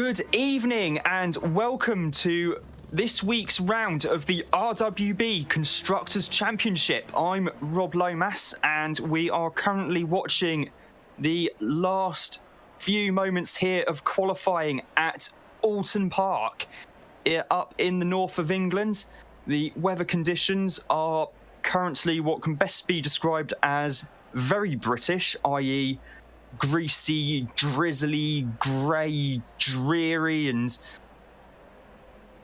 Good evening and welcome to this week's round of the RWB Constructors Championship. I'm Roblo97 and we are currently watching the last few moments here of qualifying at Oulton Park up in the north of England. The weather conditions are currently what can best be described as very British, i.e. greasy, drizzly, grey, dreary, and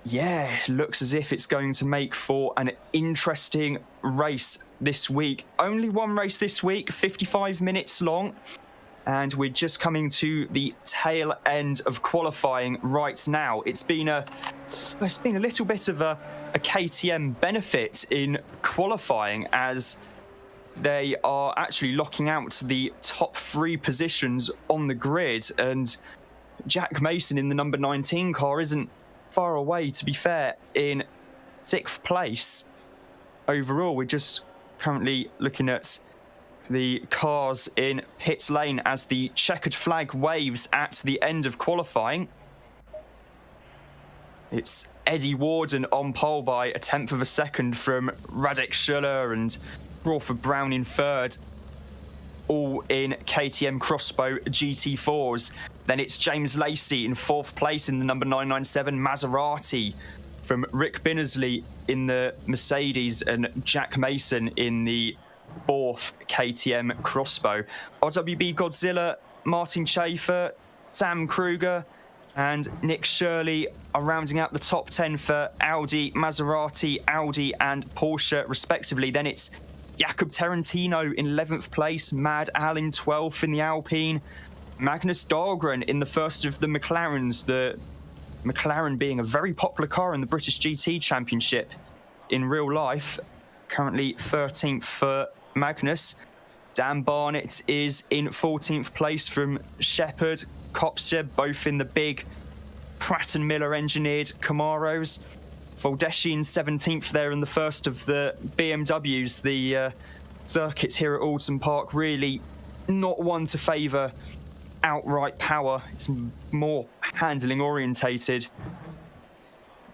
yeah, looks as if it's going to make for an interesting race this week. Only one race this week, 55 minutes long, and we're just coming to the tail end of qualifying right now. It's been a little bit of a KTM benefit in qualifying, as they are actually locking out the top three positions on the grid, and Jack Mason in the number 19 car isn't far away, to be fair, in 6th place. Overall, we're just currently looking at the cars in pit lane as the checkered flag waves at the end of qualifying. It's Eddie Warden on pole by a tenth of a second from Radek Schuller and Crawford Brown in third, all in KTM Crossbow GT4s. Then it's James Lacey in 4th place in the number 997 Maserati from Rick Binnersley in the Mercedes and Jack Mason in the 4th KTM Crossbow. RWB Godzilla, Martin Schaefer, Sam Kruger and Nick Shirley are rounding out the top 10 for Audi, Maserati, Audi and Porsche respectively. Then it's Jakob Tarantino in 11th place, Mad Al in 12th in the Alpine, Magnus Dahlgren in the first of the McLarens, the McLaren being a very popular car in the British GT Championship in real life, currently 13th for Magnus. Dan Barnett is in 14th place from Shepherd, Kopse, both in the big Pratt & Miller engineered Camaros. Voldeschi in 17th there in the first of the BMWs. The circuits here at Oulton Park really not one to favour outright power. It's more handling orientated.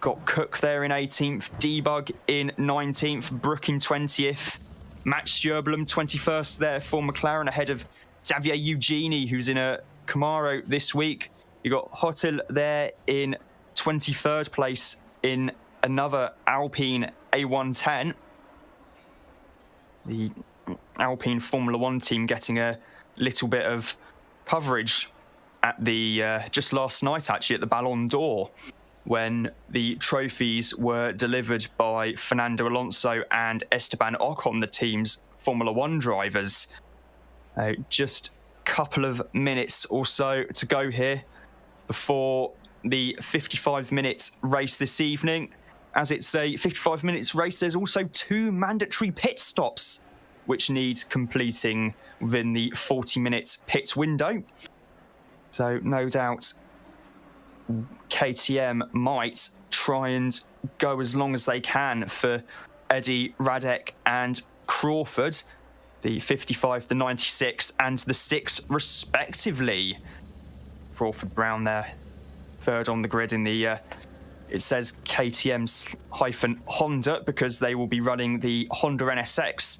Got Cook there in 18th, Debug in 19th, Brook in 20th, Matt Sjöblom 21st there for McLaren ahead of Xavier Eugeni, who's in a Camaro this week. You got Hotel there in 23rd place in another Alpine A110. The Alpine Formula One team getting a little bit of coverage at the just last night, actually, at the Ballon d'Or, when the trophies were delivered by Fernando Alonso and Esteban Ocon, the team's Formula One drivers. Just a couple of minutes or so to go here before the 55-minute race this evening. As it's a 55 minutes race, there's also 2 mandatory pit stops which need completing within the 40-minute pit window. So no doubt KTM might try and go as long as they can for Eddie, Radek and Crawford, the 55, the 96 and the 6 respectively. Crawford Brown there, third on the grid in the it says KTM-Honda because they will be running the Honda NSX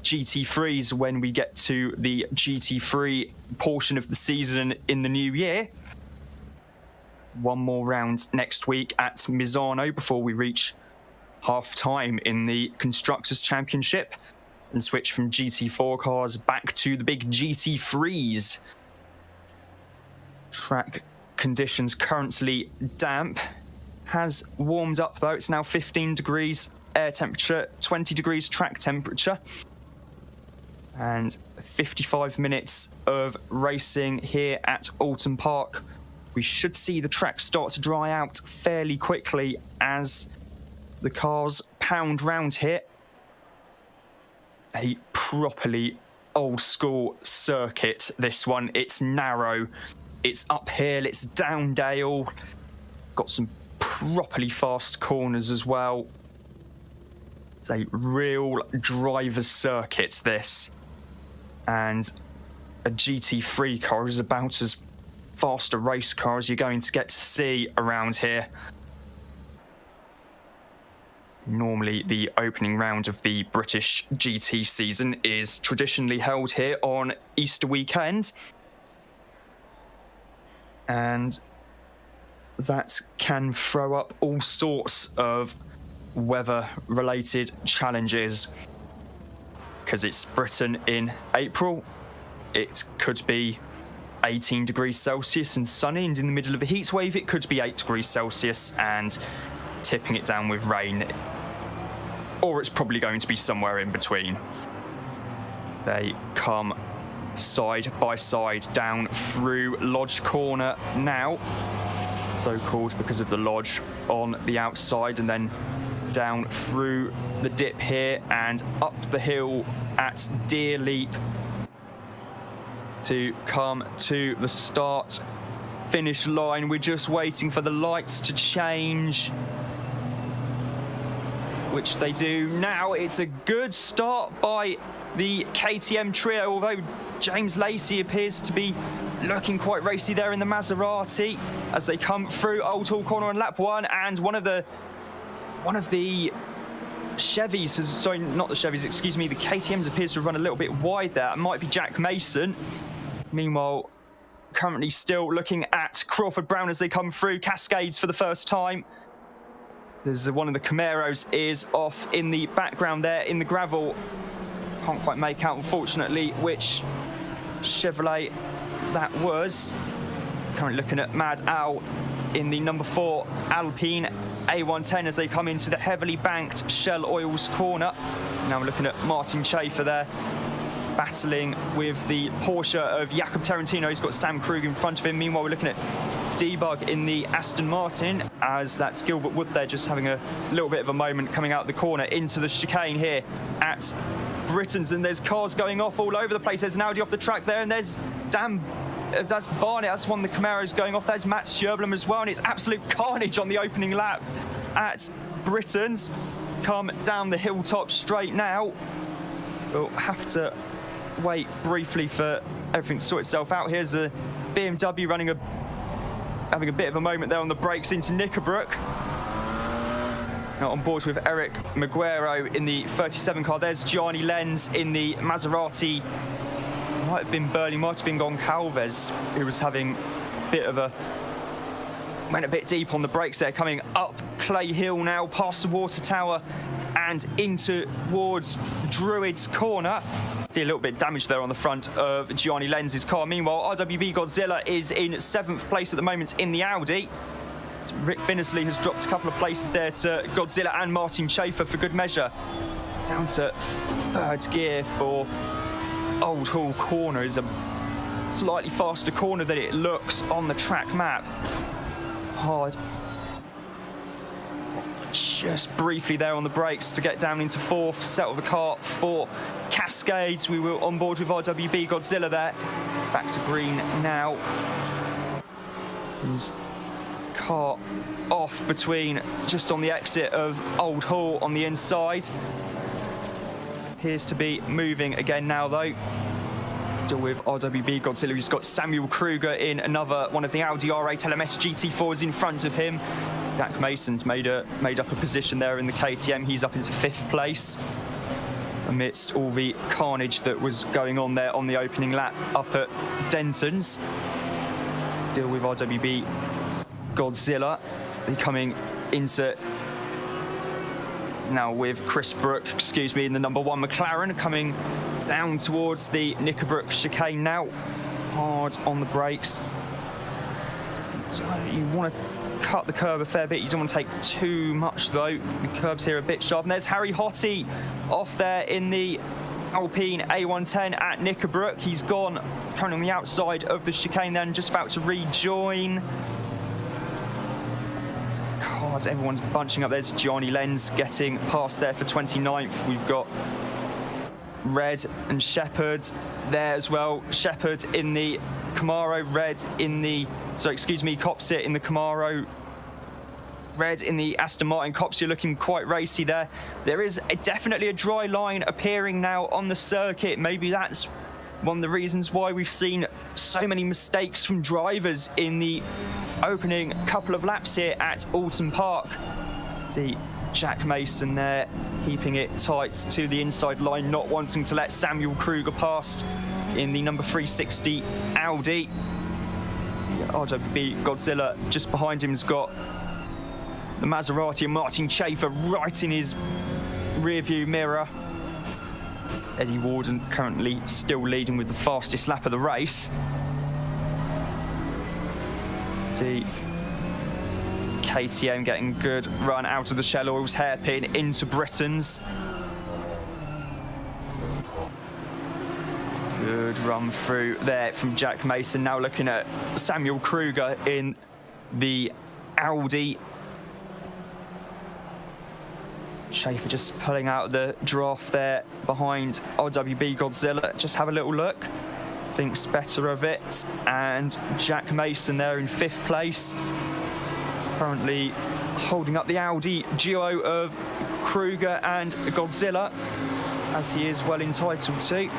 GT3s when we get to the GT3 portion of the season in the new year. One more round next week at Misano before we reach half-time in the Constructors Championship and switch from GT4 cars back to the big GT3s. Track conditions currently damp. Has warmed up though. It's now 15 degrees air temperature, 20 degrees track temperature. And 55 minutes of racing here at Oulton Park. We should see the track start to dry out fairly quickly as the cars pound round here. A properly old school circuit, this one. It's narrow, it's uphill, it's down dale. Got some properly fast corners as well. It's a real driver's circuit, this. And a GT3 car is about as faster race cars you're going to get to see around here. Normally, the opening round of the British GT season is traditionally held here on Easter weekend. And that can throw up all sorts of weather-related challenges. Because it's Britain in April, it could be 18 degrees Celsius and sunny, and in the middle of a heat wave, it could be 8 degrees Celsius and tipping it down with rain. Or it's probably going to be somewhere in between. They come side by side down through Lodge Corner now, so called because of the lodge on the outside, and then down through the dip here and up the hill at Deer Leap to come to the start finish line. We're just waiting for the lights to change, which they do now. It's a good start by the KTM trio, although James Lacey appears to be looking quite racy there in the Maserati as they come through Oulton corner on lap 1, and one of the Chevys has, sorry, not the Chevys, excuse me, the KTMs appears to have run a little bit wide there. It might be Jack Mason. Meanwhile, currently still looking at Crawford Brown as they come through Cascades for the first time. There's one of the Camaros is off in the background there in the gravel. Can't quite make out, unfortunately, which Chevrolet that was. Currently looking at Mad Al in the number 4 Alpine A110 as they come into the heavily banked Shell Oils corner. Now we're looking at Martin Schaefer there, battling with the Porsche of Jakob Tarantino. He's got Sam Krug in front of him. Meanwhile, we're looking at Debug in the Aston Martin, as that's Gilbert Wood there just having a little bit of a moment coming out the corner into the chicane here at Britain's, and there's cars going off all over the place. There's an Audi off the track there, and there's that's Barnett, that's one of the Camaros going off. There's Matt Sjöblom as well, and it's absolute carnage on the opening lap at Britain's. Come down the hilltop straight now. We'll have to wait briefly for everything to sort itself out. Here's the BMW having a bit of a moment there on the brakes into Knickerbrook. Now on board with Eric Maguero in the 37 car. There's Gianni Lenz in the Maserati. Might have been Burley, might have been Goncalves, who was having a bit of went a bit deep on the brakes there, coming up Clay Hill now, past the water tower and into towards Druids Corner. A little bit damaged there on the front of Gianni Lenz's car. Meanwhile, RWB Godzilla is in 7th place at the moment in the Audi. Rick Binnersley has dropped a couple of places there to Godzilla and Martin Schaefer for good measure. Down to 3rd gear for Old Hall Corner. Is a slightly faster corner than it looks on the track map. Hard. Just briefly there on the brakes to get down into 4th, settle the car for Cascades. We will on board with RWB Godzilla there. Back to green now. His car off between just on the exit of Old Hall on the inside. Appears to be moving again now though. Still with RWB Godzilla, he's got Samuel Kruger in another one of the Audi R8 LMS GT4s in front of him. Jack Mason's made up a position there in the KTM. He's up into 5th place amidst all the carnage that was going on there on the opening lap up at Denton's. Deal with RWB Godzilla. They're coming into now with Chris Brook, in the number 1 McLaren, coming down towards the Knickerbrook chicane now. Hard on the brakes. So you want to cut the curb a fair bit. You don't want to take too much though. The curbs here are a bit sharp. And there's Harry Hottie off there in the Alpine A110 at Knickerbrook. He's gone currently on the outside of the chicane then, just about to rejoin. Cars, everyone's bunching up. There's Gianni Lenz getting past there for 29th. We've got Red and Shepherd there as well. Shepherd in the Camaro, Red in the, Copsit in the Camaro, Red in the Aston Martin. Copsit looking quite racy there. There is definitely a dry line appearing now on the circuit. Maybe that's one of the reasons why we've seen so many mistakes from drivers in the opening couple of laps here at Oulton Park. See Jack Mason there, keeping it tight to the inside line, not wanting to let Samuel Kruger past in the number 360 Audi. RWB Godzilla just behind him has got the Maserati and Martin Schaefer right in his rearview mirror. Eddie Warden currently still leading with the fastest lap of the race. See KTM getting good run out of the Shell Oils hairpin into Britain's. Good run through there from Jack Mason. Now looking at Samuel Kruger in the Audi. Schaefer just pulling out the draft there behind RWB Godzilla. Just have a little look. Thinks better of it. And Jack Mason there in 5th place. Currently holding up the Audi duo of Kruger and Godzilla, as he is well entitled to.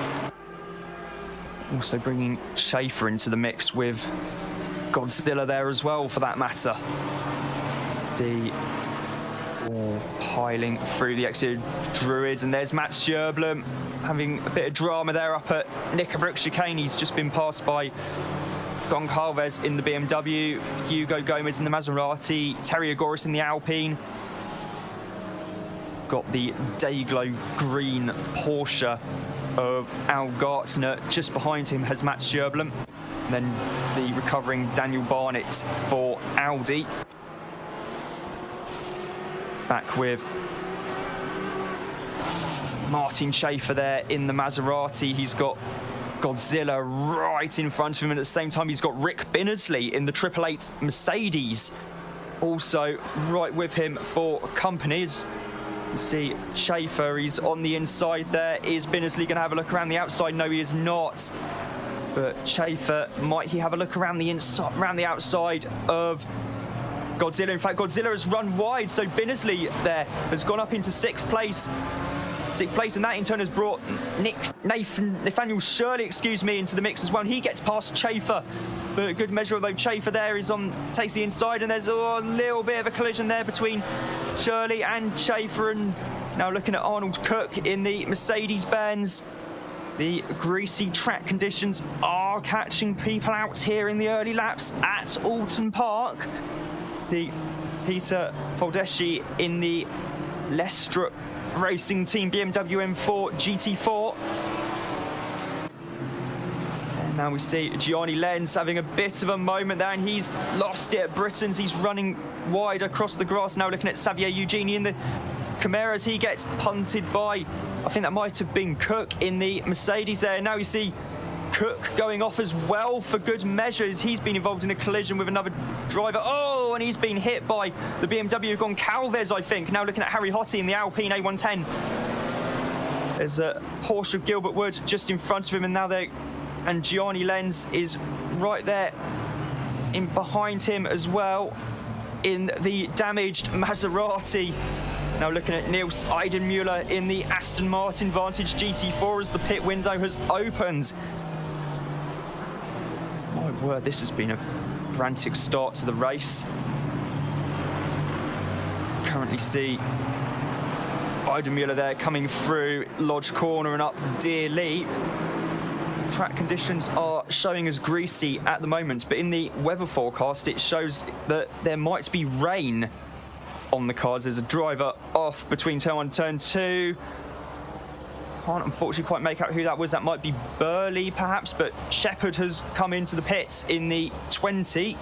Also bringing Schaefer into the mix with Godzilla there as well, for that matter. Piling through the exterior Druids, and there's Matt Sjöblom having a bit of drama there up at Knickerbrook chicane. He's just been passed by Goncalves in the BMW, Hugo Gomez in the Maserati, Terry Agoris in the Alpine. Got the Dayglow green Porsche of Al Gartner. Just behind him has Matt Sjöblom. Then the recovering Daniel Barnett for Audi. Back with Martin Schaefer there in the Maserati. He's got Godzilla right in front of him, and at the same time he's got Rick Binnersley in the 888 Mercedes also right with him for companies. You see Schaefer, he's on the inside there. Is Binnersley going to have a look around the outside? No, he is not. But Schaefer, might he have a look around the inside, around the outside of Godzilla? In fact, Godzilla has run wide, so Binnersley there has gone up into 6th place. 6th place, and that in turn has brought Nathaniel Shirley, into the mix as well. And he gets past Schaefer, but a good measure, although Schaefer there is on, takes the inside, and there's a little bit of a collision there between Shirley and Schaefer. And now looking at Arnold Cook in the Mercedes-Benz. The greasy track conditions are catching people out here in the early laps at Oulton Park. The Peter Foldeschi in the Lestrup Racing Team BMW M4 GT4. And now we see Gianni Lenz having a bit of a moment there, and he's lost it at Britain's. He's running wide across the grass. Now looking at Xavier Eugenie in the Camaras. He gets punted by, I think that might have been Cook in the Mercedes there. Now you see Cook going off as well for good measures. He's been involved in a collision with another driver. Oh, and he's been hit by the BMW Goncalves, I think. Now looking at Harry Hottie in the Alpine A110. There's a Porsche of Gilbert Wood just in front of him, and now they're, and Gianni Lenz is right there in behind him as well in the damaged Maserati. Now looking at Niels Eidenmuller in the Aston Martin Vantage GT4 as the pit window has opened. My word, this has been a frantic start to the race. Currently see Eidenmuller there coming through Lodge Corner and up Deer Leap. Track conditions are showing as greasy at the moment, but in the weather forecast it shows that there might be rain on the cards. There's a driver off between turn 1 and turn 2. Can't unfortunately quite make out who that was. That might be Burley perhaps, but Shepherd has come into the pits in the 20.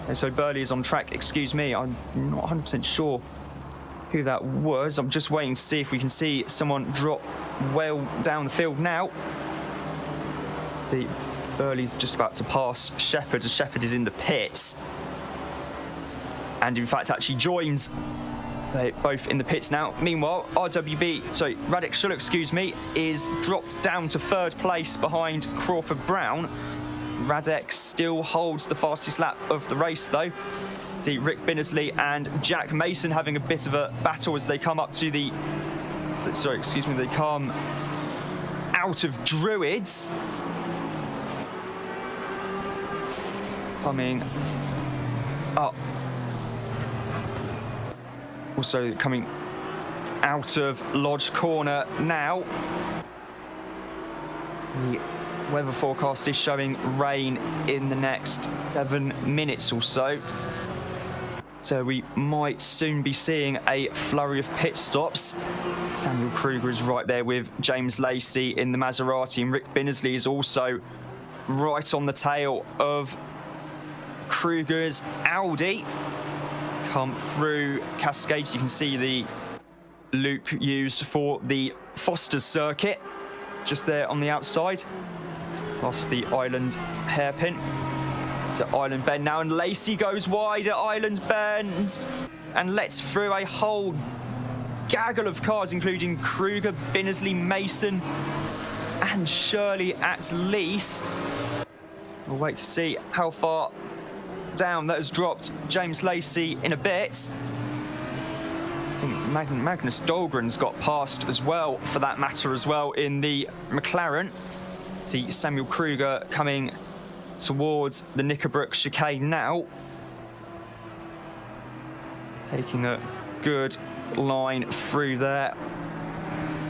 And so Burley is on track, I'm not 100% sure who that was. I'm just waiting to see if we can see someone drop well down the field now. See, Burley's just about to pass Shepherd as Shepherd is in the pits. And in fact actually joins. They're both in the pits now. Meanwhile, Radek Schuller, is dropped down to 3rd place behind Crawford Brown. Radek still holds the fastest lap of the race though. See Rick Binnersley and Jack Mason having a bit of a battle as they come up to the, they come out out of Druids. Coming up. Also coming out of Lodge Corner now. The weather forecast is showing rain in the next 7 minutes or so. So we might soon be seeing a flurry of pit stops. Samuel Kruger is right there with James Lacey in the Maserati, and Rick Binnersley is also right on the tail of Kruger's Audi. Come through Cascades, you can see the loop used for the Foster's circuit just there on the outside. Lost the Island hairpin to Island Bend now, and Lacey goes wide at Island Bend and lets through a whole gaggle of cars, including Kruger, Binnersley, Mason and Shirley at least. We'll wait to see how far down that has dropped James Lacey in a bit. I think Magnus Dahlgren's got past as well, for that matter, as well, in the McLaren. See Samuel Kruger coming towards the Knickerbrook chicane now. Taking a good line through there.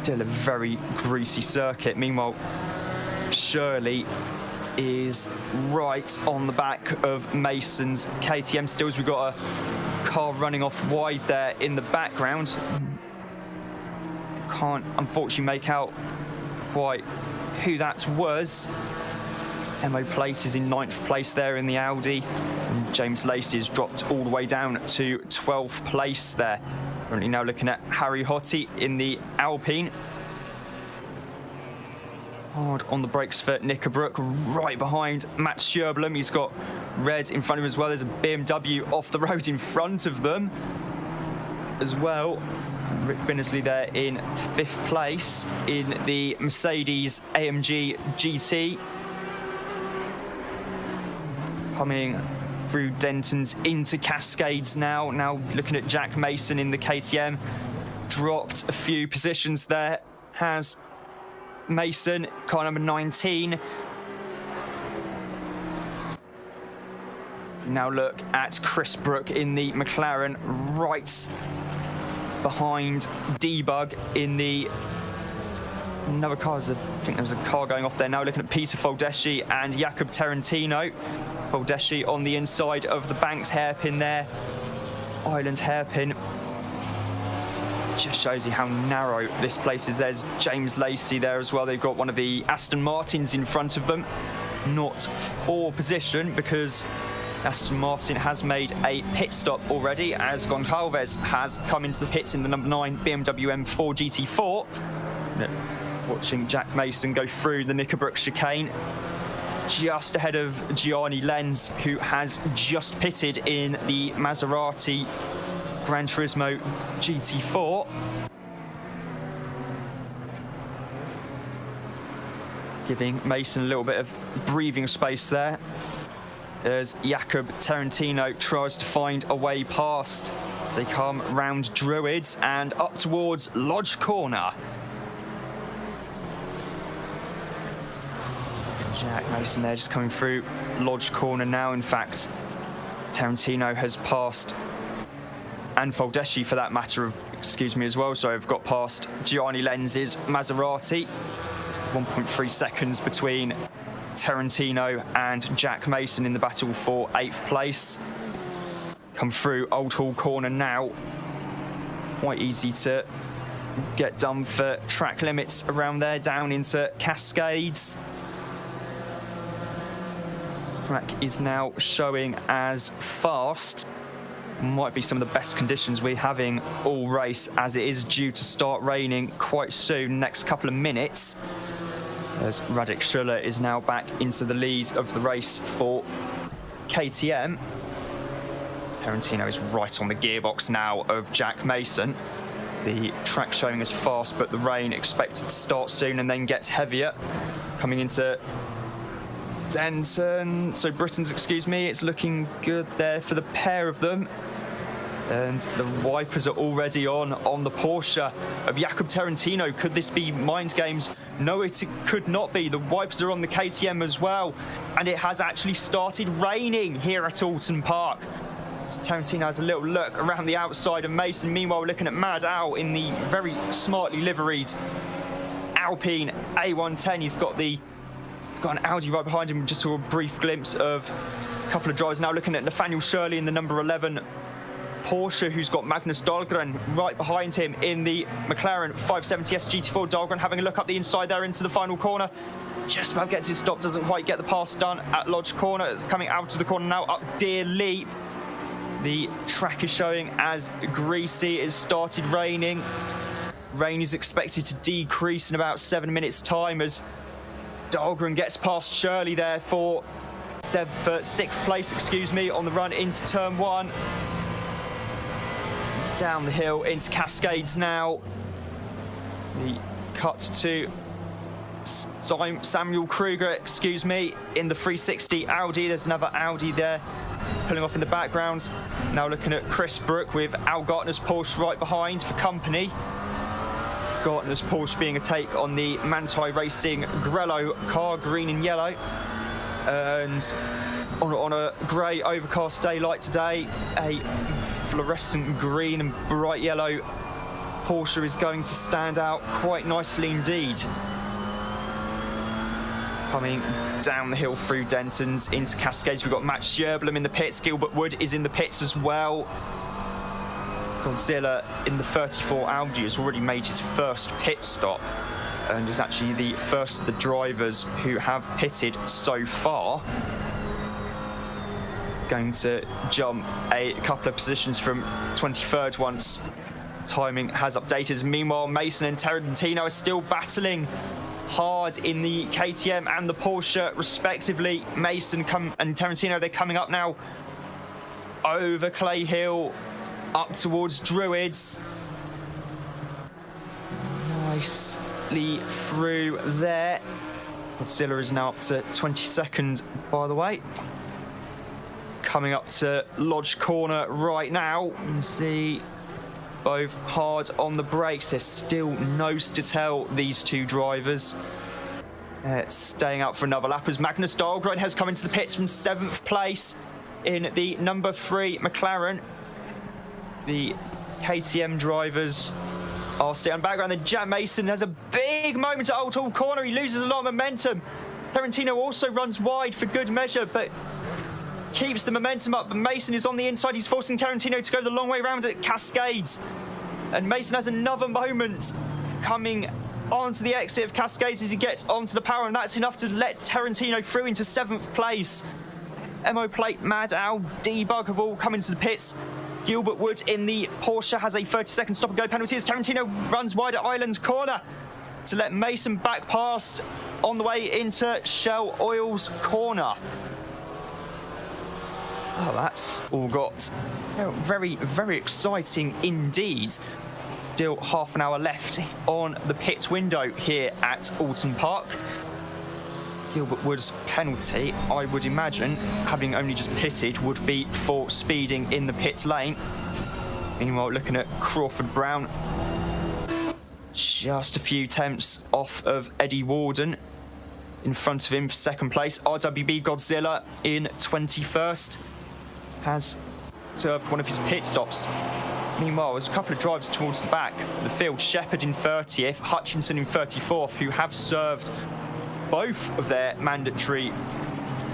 Still a very greasy circuit. Meanwhile, Shirley is right on the back of Mason's KTM stills. We've got a car running off wide there in the background. Can't unfortunately make out quite who that was. Mo Plate is in 9th place there in the Audi, and James Lacey has dropped all the way down to 12th place there. Currently now looking at Harry Hottie in the Alpine. Hard on the brakes for Knickerbrook, right behind Matt Scherblum. He's got red in front of him as well. There's a BMW off the road in front of them as well. Rick Binnersley there in 5th place in the Mercedes AMG GT. Coming through Denton's into Cascades now. Now looking at Jack Mason in the KTM. Dropped a few positions there. Has Mason, car number 19. Now look at Chris Brook in the McLaren, right behind Debug in the another car. I think there was a car going off there. Now looking at Peter Foldeschi and Jakob Tarantino. Foldeschi on the inside of the Banks hairpin there. Island's hairpin. Just shows you how narrow this place is. There's James Lacey there as well. They've got one of the Aston Martins in front of them. Not for position, because Aston Martin has made a pit stop already, as Goncalves has come into the pits in the number 9 BMW M4 GT4. Watching Jack Mason go through the Knickerbrook chicane, just ahead of Gianni Lenz, who has just pitted in the Maserati Gran Turismo GT4. Giving Mason a little bit of breathing space there, as Jakob Tarantino tries to find a way past as they come round Druids and up towards Lodge Corner. Jack Mason there just coming through Lodge Corner now. In fact, Tarantino has passed, and Foldeschi for that matter, excuse me as well, so I've got past Gianni Lenz's Maserati. 1.3 seconds between Tarantino and Jack Mason in the battle for 8th place. Come through Old Hall Corner now. Quite easy to get done for track limits around there, down into Cascades. Track is now showing as fast. Might be some of the best conditions we're having all race, as it is due to start raining quite soon, next couple of minutes. As Radek Schuller is now back into the lead of the race for KTM. Tarantino is right on the gearbox now of Jack Mason. The track showing as fast, but the rain expected to start soon and then gets heavier. Coming into Britain's, excuse me, it's looking good there for the pair of them. And the wipers are already on the Porsche of Jakob Tarantino. Could this be mind games? No, it could not be. The wipers are on the KTM as well. And it has actually started raining here at Oulton Park. So Tarantino has a little look around the outside of Mason. Meanwhile, we're looking at Mad Al in the very smartly liveried Alpine A110. He's got an Audi right behind him. Just saw a brief glimpse of a couple of drivers. Now looking at Nathaniel Shirley in the number 11 Porsche, who's got Magnus Dahlgren right behind him in the McLaren 570S GT4. Dahlgren having a look up the inside there into the final corner. Just about gets his stop, doesn't quite get the pass done at Lodge Corner. It's coming out to the corner now up Deer Leap. The track is showing as greasy. It started raining. Rain is expected to decrease in about 7 minutes' time as Dahlgren gets past Shirley there for 6th place, on the run into turn 1. Down the hill into Cascades now. The cut to Samuel Kruger, in the 360 Audi. There's another Audi there pulling off in the background. Now looking at Chris Brook with Al Gartner's Porsche right behind for company. Gartner's Porsche being a take on the Manthey Racing Grello car, green and yellow. And on a grey overcast daylight today, a fluorescent green and bright yellow Porsche is going to stand out quite nicely indeed. Coming down the hill through Denton's into Cascades, we've got Matt Scherblum in the pits. Gilbert Wood is in the pits as well. Godzilla in the 34 Audi has already made his first pit stop and is actually the first of the drivers who have pitted so far. Going to jump a couple of positions from 23rd once timing has updated. Meanwhile, Mason and Tarantino are still battling hard in the KTM and the Porsche respectively. Mason and Tarantino, they're coming up now over Clay Hill up towards Druids. Nicely through there. Godzilla is now up to 22nd, by the way. Coming up to Lodge Corner right now. You can see both hard on the brakes. There's still nose to tell, these two drivers. Staying out for another lap as Magnus Dahlgren has come into the pits from 7th place in the number 3 McLaren. The KTM drivers are sitting on the background. Then Jack Mason has a big moment at Oulton Corner. He loses a lot of momentum. Tarantino also runs wide for good measure, but keeps the momentum up. But Mason is on the inside. He's forcing Tarantino to go the long way around at Cascades. And Mason has another moment coming onto the exit of Cascades as he gets onto the power, and that's enough to let Tarantino through into 7th place. MO Plate, Mad Al, Debug have all come into the pits. Gilbert Wood in the Porsche has a 30-second stop and go penalty as Tarantino runs wide at Islands Corner to let Mason back past on the way into Shell Oil's corner. Oh, that's all got very, very exciting indeed. Still half an hour left on the pit window here at Oulton Park. Gilbert Wood's penalty, I would imagine, having only just pitted, would be for speeding in the pit lane. Meanwhile, looking at Crawford Brown, just a few tenths off of Eddie Warden. In front of him for 2nd place. RWB Godzilla in 21st has served one of his pit stops. Meanwhile, there's a couple of drivers towards the back of the field. Shepherd in 30th, Hutchinson in 34th, who have served both of their mandatory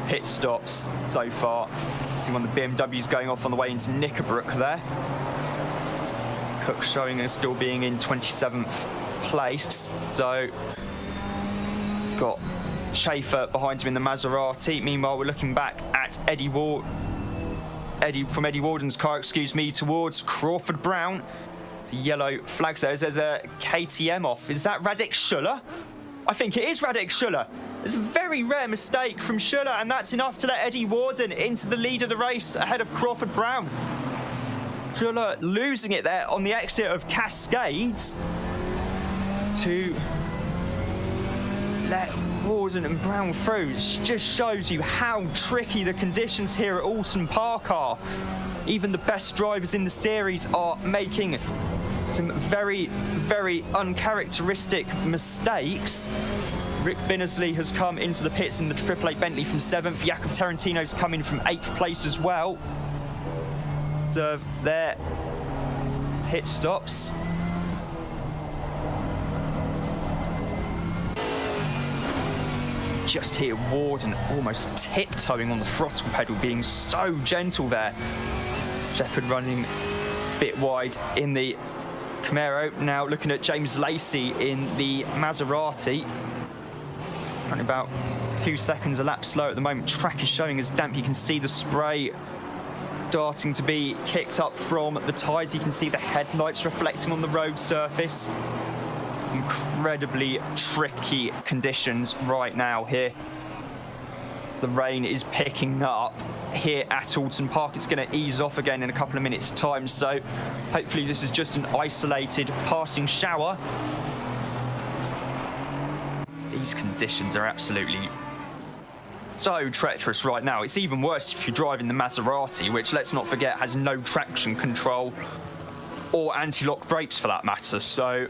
pit stops so far. See one of the BMWs going off on the way into Knickerbrook there. Cook showing as still being in 27th place. So, got Schaefer behind him in the Maserati. Meanwhile, we're looking back at Eddie Warden's car, towards Crawford Brown. The yellow flags there. There's a KTM off. Is that Radek Schuller? I think it is Radek Schuller. It's a very rare mistake from Schuller, and that's enough to let Eddie Warden into the lead of the race ahead of Crawford Brown. Schuller losing it there on the exit of Cascades to let Warden and Brown through. It just shows you how tricky the conditions here at Oulton Park are. Even the best drivers in the series are making some very, very uncharacteristic mistakes. Rick Binnersley has come into the pits in the 888 Bentley from 7th. Jakob Tarantino's come in from 8th place as well. Observe their pit stops. Just here, Warden almost tiptoeing on the throttle pedal, being so gentle there. Shepherd running a bit wide in the Camaro. Now looking at James Lacey in the Maserati. Only about a few seconds a lap slow at the moment. Track is showing as damp. You can see the spray starting to be kicked up from the tyres. You can see the headlights reflecting on the road surface. Incredibly tricky conditions right now here. The rain is picking up here at Oulton Park. It's going to ease off again in a couple of minutes' time, so hopefully this is just an isolated passing shower. These conditions are absolutely so treacherous right now. It's even worse if you're driving the Maserati, which, let's not forget, has no traction control or anti-lock brakes for that matter. So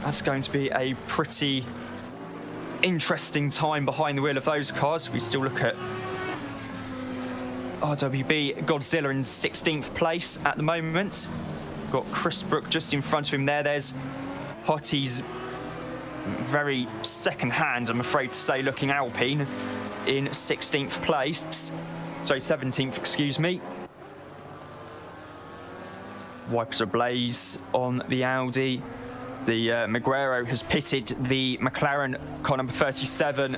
that's going to be a pretty interesting time behind the wheel of those cars. We still look at RWB Godzilla in 16th place at the moment. Got Chris Brook just in front of him there. There's Hottie's very second-hand, I'm afraid to say, looking Alpine in 16th place. Sorry, 17th, excuse me. Wipers ablaze on the Audi. The Meguero has pitted the McLaren car number 37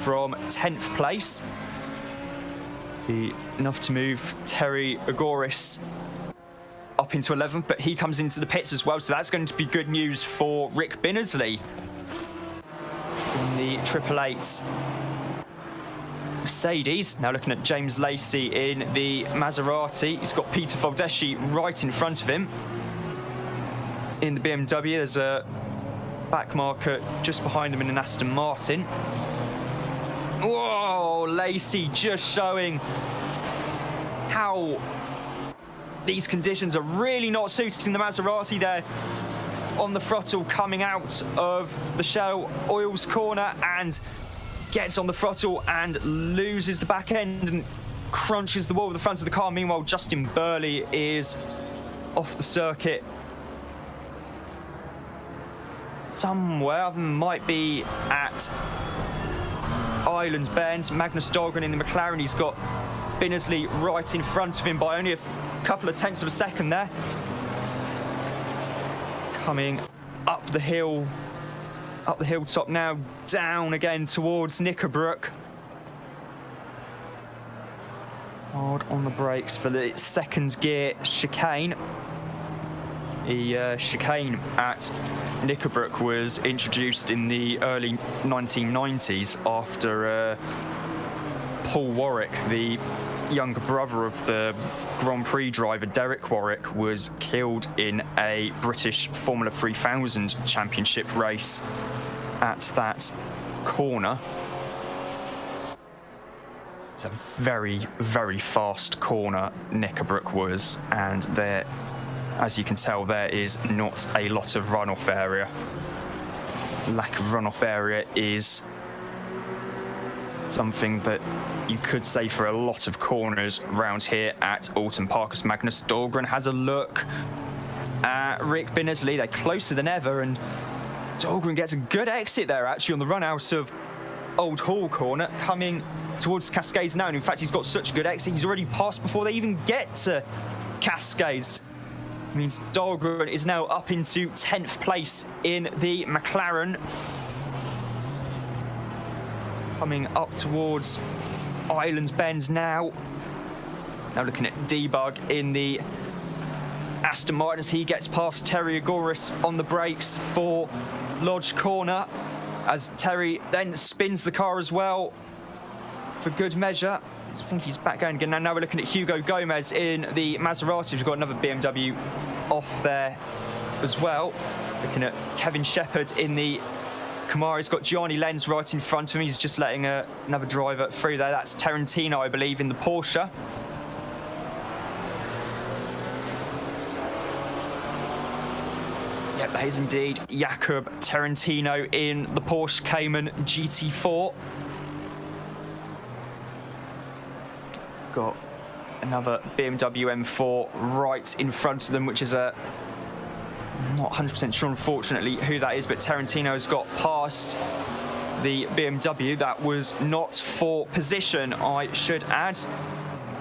from 10th place. Enough to move Terry Agoris up into 11th, but he comes into the pits as well, so that's going to be good news for Rick Binnersley in the 888 Mercedes. Now looking at James Lacey in the Maserati. He's got Peter Foldeschi right in front of him. In the BMW, there's a back marker just behind him in an Aston Martin. Whoa, Lacey just showing how these conditions are really not suiting the Maserati there on the throttle, coming out of the Shell Oils corner, and gets on the throttle and loses the back end and crunches the wall with the front of the car. Meanwhile, Justin Burley is off the circuit somewhere. Might be at Islands Bend. Magnus Dahlgren in the McLaren. He's got Binnersley right in front of him by only a couple of tenths of a second there. Coming up the hill, up the hilltop now, down again towards Knickerbrook. Hard on the brakes for the second gear chicane. The chicane at Knickerbrook was introduced in the early 1990s after Paul Warwick, the younger brother of the Grand Prix driver Derek Warwick, was killed in a British Formula 3000 championship race at that corner. It's a very, very fast corner Knickerbrook was, and there, as you can tell, there is not a lot of runoff area. Lack of runoff area is something that you could say for a lot of corners round here at Oulton Park, as Magnus Dahlgren has a look at Rick Binnersley. They're closer than ever, and Dahlgren gets a good exit there actually on the run out of Old Hall corner, coming towards Cascades now. And in fact, he's got such a good exit, he's already passed before they even get to Cascades. It means Dahlgren is now up into 10th place in the McLaren. Coming up towards Islands Bend now. Now looking at Debug in the Aston Martin as he gets past Terry Agoris on the brakes for Lodge Corner, as Terry then spins the car as well for good measure. I think he's back going again. Now we're looking at Hugo Gomez in the Maserati. We've got another BMW off there as well. Looking at Kevin Shepherd in the Camaro. He's got Gianni Lenz right in front of him. He's just letting another driver through there. That's Tarantino, I believe, in the Porsche. Yep, that is indeed Jacob Tarantino in the Porsche Cayman GT4. Got another BMW M4 right in front of them, which is a... I'm not 100% sure, unfortunately, who that is, but Tarantino has got past the BMW. That was not for position, I should add.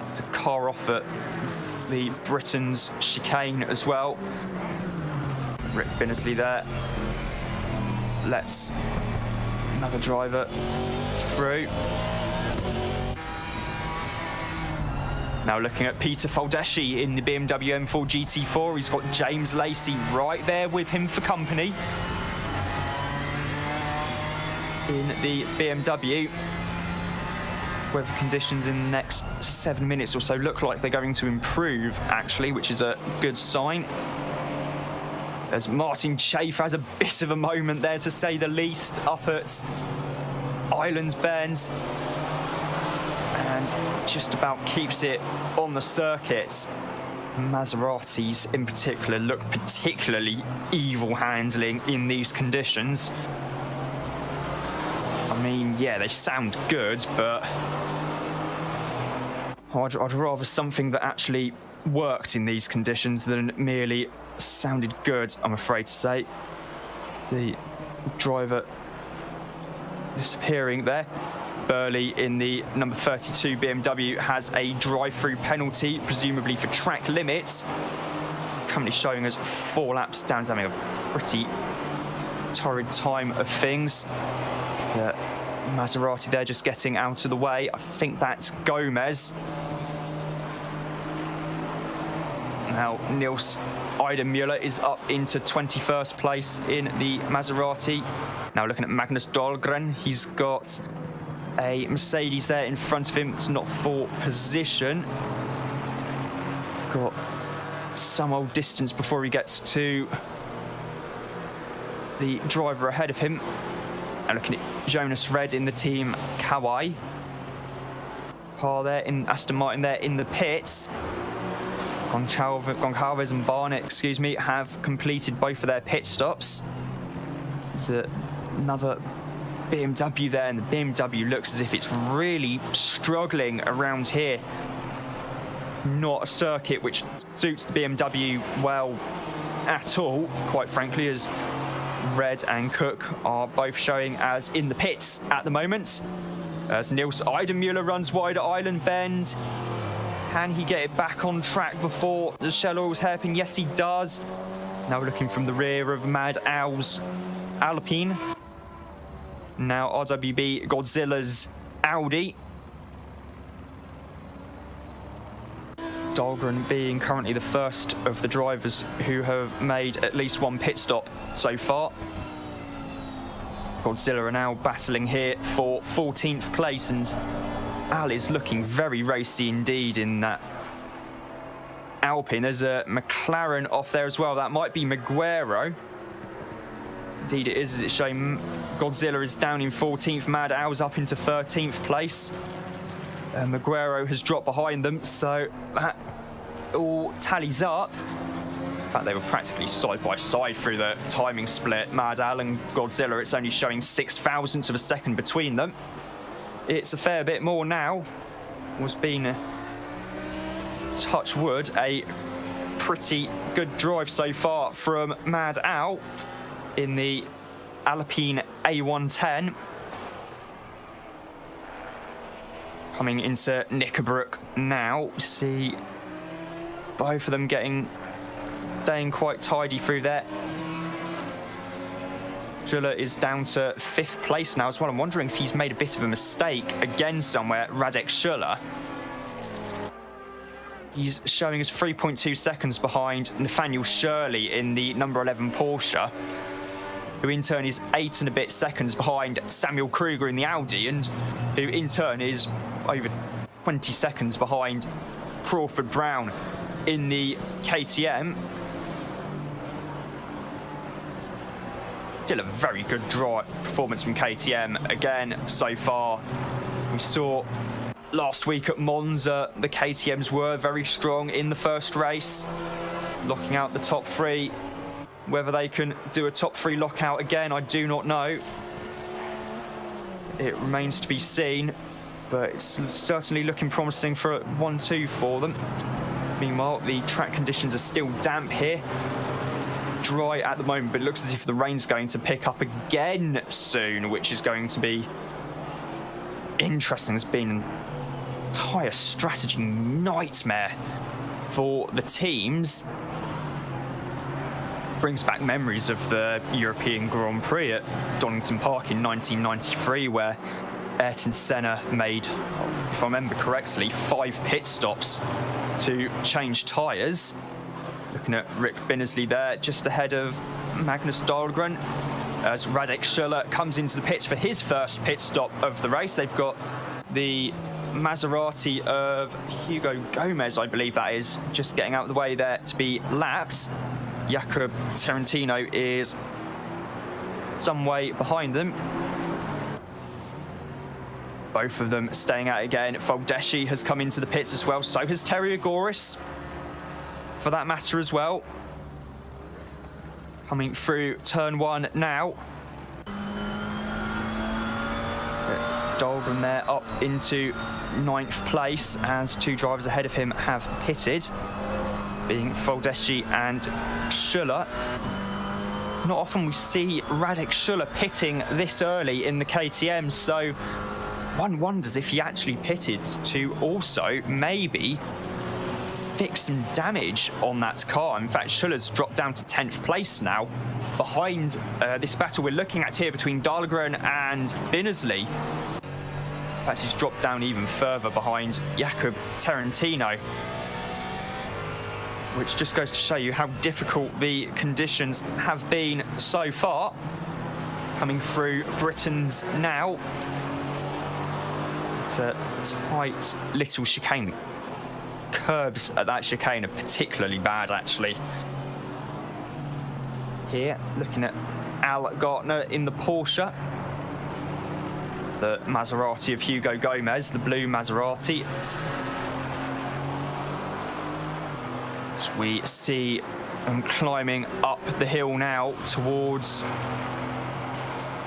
It's a car off at the Britain's chicane as well. Rick Binnersley there. Let's another driver through. Now looking at Peter Faldeschi in the BMW M4 GT4. He's got James Lacey right there with him for company. In the BMW. Weather conditions in the next 7 minutes or so look like they're going to improve, actually, which is a good sign. As Martin Schaefer has a bit of a moment there, to say the least, up at Islands Bend. And just about keeps it on the circuit. Maseratis in particular look particularly evil handling in these conditions. I mean, yeah, they sound good, but I'd rather something that actually worked in these conditions than merely sounded good, I'm afraid to say. The driver disappearing there. Burley in the number 32 BMW has a drive-through penalty, presumably for track limits. Currently showing us 4 laps down, having a pretty torrid time of things. The Maserati there just getting out of the way. I think that's Gomez. Now Nils Eidenmuller is up into 21st place in the Maserati. Now looking at Magnus Dahlgren, he's got a Mercedes there in front of him. It's not for position. Got some old distance before he gets to the driver ahead of him. And looking at Jonas Red in the team Kawai. Par there in Aston Martin there in the pits. Goncalves and Barnett, excuse me, have completed both of their pit stops. There's another BMW there, and the BMW looks as if it's really struggling around here. Not a circuit which suits the BMW well at all, quite frankly, as Red and Cook are both showing as in the pits at the moment. As Nils Eidenmuller runs wide at Island Bend. Can he get it back on track before the Shell Oil's hairpin? Yes, he does. Now we're looking from the rear of Mad Owl's Alpine. Now RWB Godzilla's Audi. Dahlgren being currently the first of the drivers who have made at least one pit stop so far. Godzilla are now battling here for 14th place, and Al is looking very racy indeed in that Alpine. There's a McLaren off there as well. That might be Maguero. Indeed it is, as it's showing Godzilla is down in 14th, Mad Owl's up into 13th place. Maguero has dropped behind them, so that all tallies up. In fact, they were practically side by side through the timing split. Mad Owl and Godzilla, it's only showing 0.06 of a second between them. It's a fair bit more now. Was been, touch wood, a pretty good drive so far from Mad Owl in the Alpine A110. Coming into Knickerbrook now, we see both of them staying quite tidy through there. Juller is down to 5th place now as well. I'm wondering if he's made a bit of a mistake again somewhere, Radek Schuller. He's showing us 3.2 seconds behind Nathaniel Shirley in the number 11 Porsche, who in turn is 8 and a bit seconds behind Samuel Kruger in the Audi, and who in turn is over 20 seconds behind Crawford Brown in the KTM. Still a very good performance from KTM again so far. We saw last week at Monza, the KTMs were very strong in the first race, locking out the top 3. Whether they can do a top three lockout again, I do not know. It remains to be seen, but it's certainly looking promising for a 1-2 for them. Meanwhile, the track conditions are still damp here. Dry at the moment, but it looks as if the rain's going to pick up again soon, which is going to be interesting. It's been an entire strategy nightmare for the teams. Brings back memories of the European Grand Prix at Donington Park in 1993, where Ayrton Senna made, if I remember correctly, 5 pit stops to change tyres. Looking at Rick Binnersley there, just ahead of Magnus Dahlgren, as Radek Schuller comes into the pits for his first pit stop of the race. They've got the Maserati of Hugo Gomez, I believe that is, just getting out of the way there to be lapped. Jakob Tarantino is some way behind them. Both of them staying out again. Foldeschi has come into the pits as well. So has Terry Agoris, for that matter as well. Coming through turn 1 now. Dahlgren there up into 9th place as 2 drivers ahead of him have pitted, being Foldeschi and Schuller. Not often we see Radek Schuller pitting this early in the KTM, so one wonders if he actually pitted to also maybe fix some damage on that car. In fact, Schuller's dropped down to 10th place now, behind this battle we're looking at here between Dahlgren and Binnersley. In fact, he's dropped down even further behind Jakob Tarantino, which just goes to show you how difficult the conditions have been so far. Coming through Britain's now. It's a tight little chicane. Curbs at that chicane are particularly bad, actually. Here, looking at Al Gartner in the Porsche. The Maserati of Hugo Gomez, the blue Maserati. As we see them climbing up the hill now towards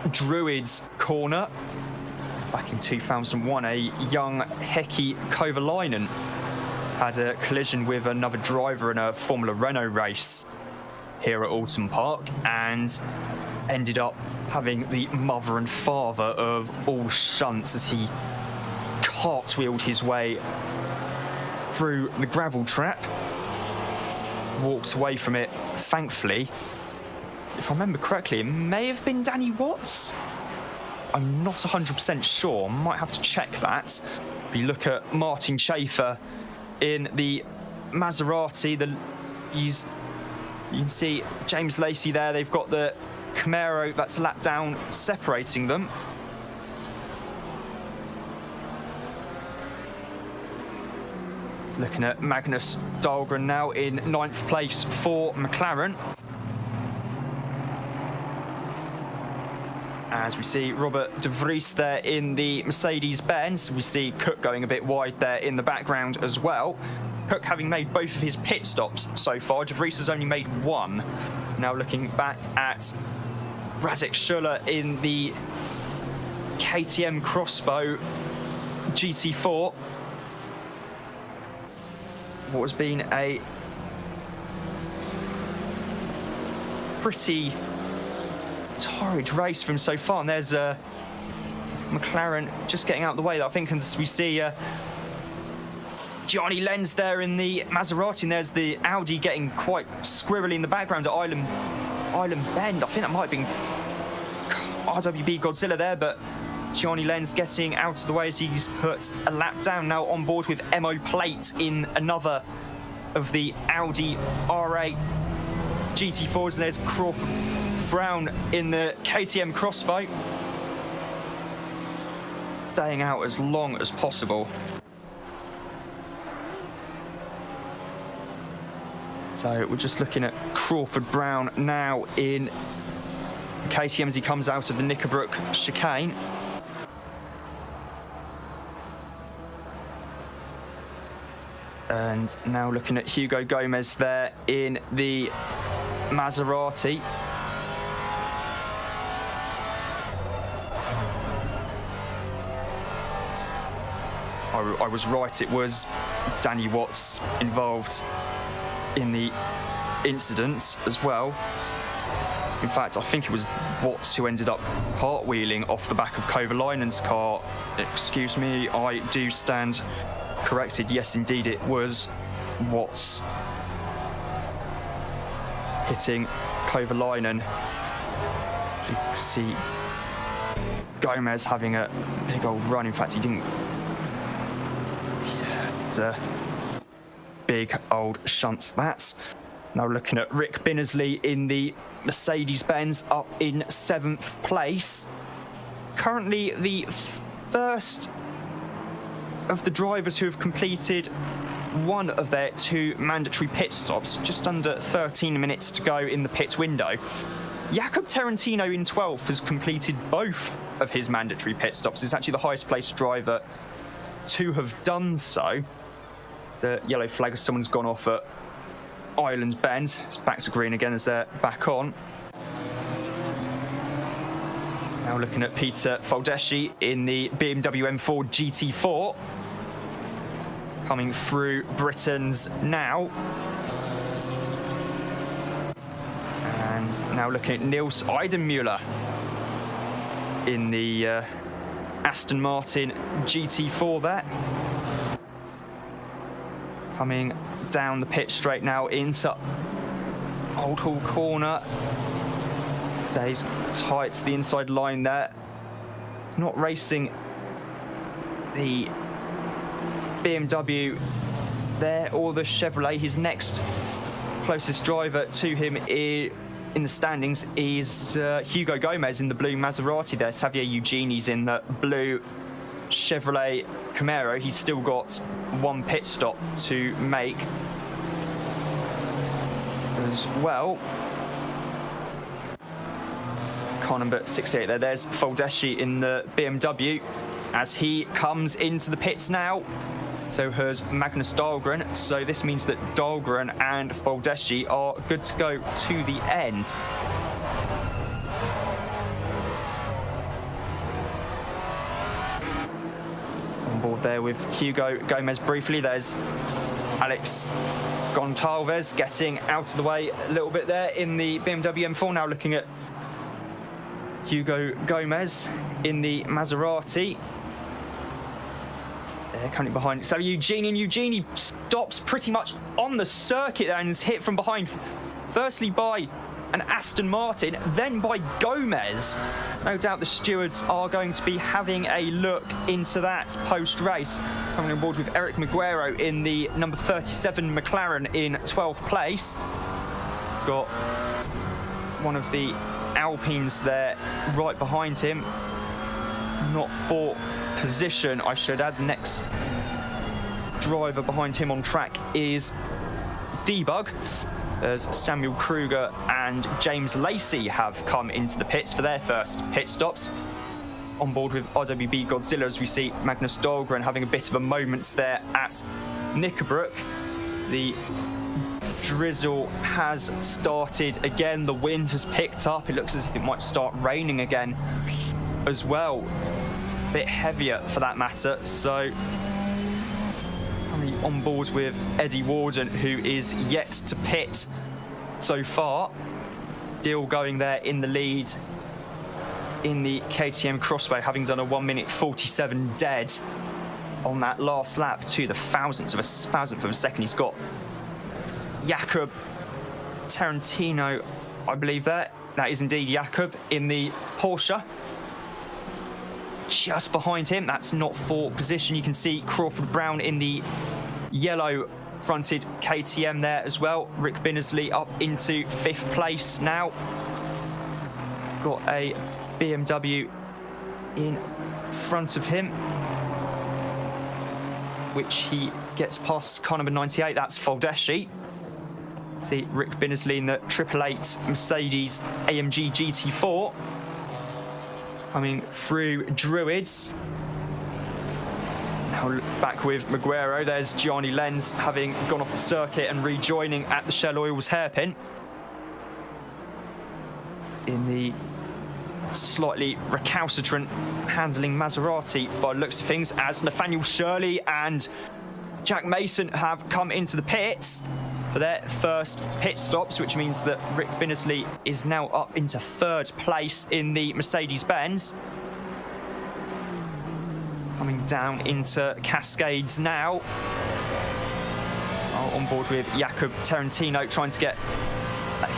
Druid's corner. Back in 2001, a young Heikki Kovalainen had a collision with another driver in a Formula Renault race here at Oulton Park and ended up having the mother and father of all shunts as he cartwheeled his way through the gravel trap. Walked away from it, thankfully. If I remember correctly, it may have been Danny Watts. I'm not 100% sure, might have to check that. You look at Martin Schaefer in the Maserati, you can see James Lacey there. They've got the Camaro that's a lap down separating them. Looking at Magnus Dahlgren now in 9th place for McLaren. As we see Robert de Vries there in the Mercedes-Benz. We see Cook going a bit wide there in the background as well. Cook having made both of his pit stops so far. De Vries has only made 1. Now looking back at Radek Schuller in the KTM Crossbow GT4. What has been a pretty torrid race from so far. And there's McLaren just getting out of the way. I think as we see Johnny Lenz there in the Maserati, and there's the Audi getting quite squirrely in the background at Island Bend. I think that might have been RWB Godzilla there, but Johnny Lenz getting out of the way as he's put a lap down now on board with MO Plate in another of the Audi R8 GT4s. And there's Crawford Brown in the KTM Crossbow, staying out as long as possible. So we're just looking at Crawford Brown now in KTM as he comes out of the Knickerbrook chicane. And now looking at Hugo Gomez there in the Maserati. I was right, it was Danny Watts involved in the incident as well. In fact, I think it was Watts who ended up cartwheeling off the back of Kovalainen's car. Excuse me, I do stand corrected. Yes, indeed, it was Watts hitting Kovalainen. You can see Gomez having a big old run. In fact, he didn't. Yeah, it's a big old shunt, that. Now looking at Rick Binnersley in the Mercedes-Benz up in 7th place. Currently the first of the drivers who have completed one of their 2 mandatory pit stops, just under 13 minutes to go in the pit window. Jakob Tarantino in 12th has completed both of his mandatory pit stops. He's actually the highest placed driver to have done so. The yellow flag as someone's gone off at Island Bend. It's back to green again as they're back on. Now looking at Peter Foldeschi in the BMW M4 GT4. Coming through Britain's now. And now looking at Nils Eidenmuller in the Aston Martin GT4 there. Coming down the pit straight now into Old Hall Corner. Stays tight to the inside line there. Not racing the BMW there or the Chevrolet. His next closest driver to him in the standings is Hugo Gomez in the blue Maserati there. Xavier Eugeni's in the blue Chevrolet Camaro. He's still got 1 pit stop to make as well. Car number 68 there. There's Foldeschi in the BMW as he comes into the pits now. So has Magnus Dahlgren. So this means that Dahlgren and Foldeschi are good to go to the end. On board there with Hugo Gomez briefly. There's Alex Gonçalves getting out of the way a little bit there in the BMW M4. Now looking at Hugo Gomez in the Maserati. They're coming behind. So Eugenie stops pretty much on the circuit and is hit from behind. Firstly by an Aston Martin, then by Gomez. No doubt the stewards are going to be having a look into that post-race. Coming on board with Eric Maguero in the number 37 McLaren in 12th place. Got one of the Alpines there right behind him. Not for position, I should add. The next driver behind him on track is Debug, as Samuel Kruger and James Lacey have come into the pits for their first pit stops. On board with RWB Godzilla, as we see Magnus Dahlgren having a bit of a moment there at Knickerbrook. The drizzle has started again. The wind has picked up. It looks as if it might start raining again as well. A bit heavier for that matter. So on board with Eddie Warden, who is yet to pit so far. Still going there in the lead in the KTM Crossway, having done a 1:47 dead on that last lap to the thousandth of a second. He's got Jakob Tarantino, I believe there. That is indeed Jakob in the Porsche. Just behind him, that's not for position. You can see Crawford Brown in the yellow fronted KTM there as well. Rick Binnersley up into 5th place now. Got a BMW in front of him, which he gets past car number 98. That's Foldeschi. See Rick Binnersley in the 888 Mercedes AMG GT4. Coming through Druids. Now back with Maguero. There's Gianni Lenz having gone off the circuit and rejoining at the Shell Oils hairpin. in the slightly recalcitrant handling Maserati by the looks of things, as Nathaniel Shirley and Jack Mason have come into the pits for their first pit stops, which means that Rick Binnersley is now up into 3rd place in the Mercedes-Benz. Coming down into Cascades now. On board with Jakob Tarantino, trying to get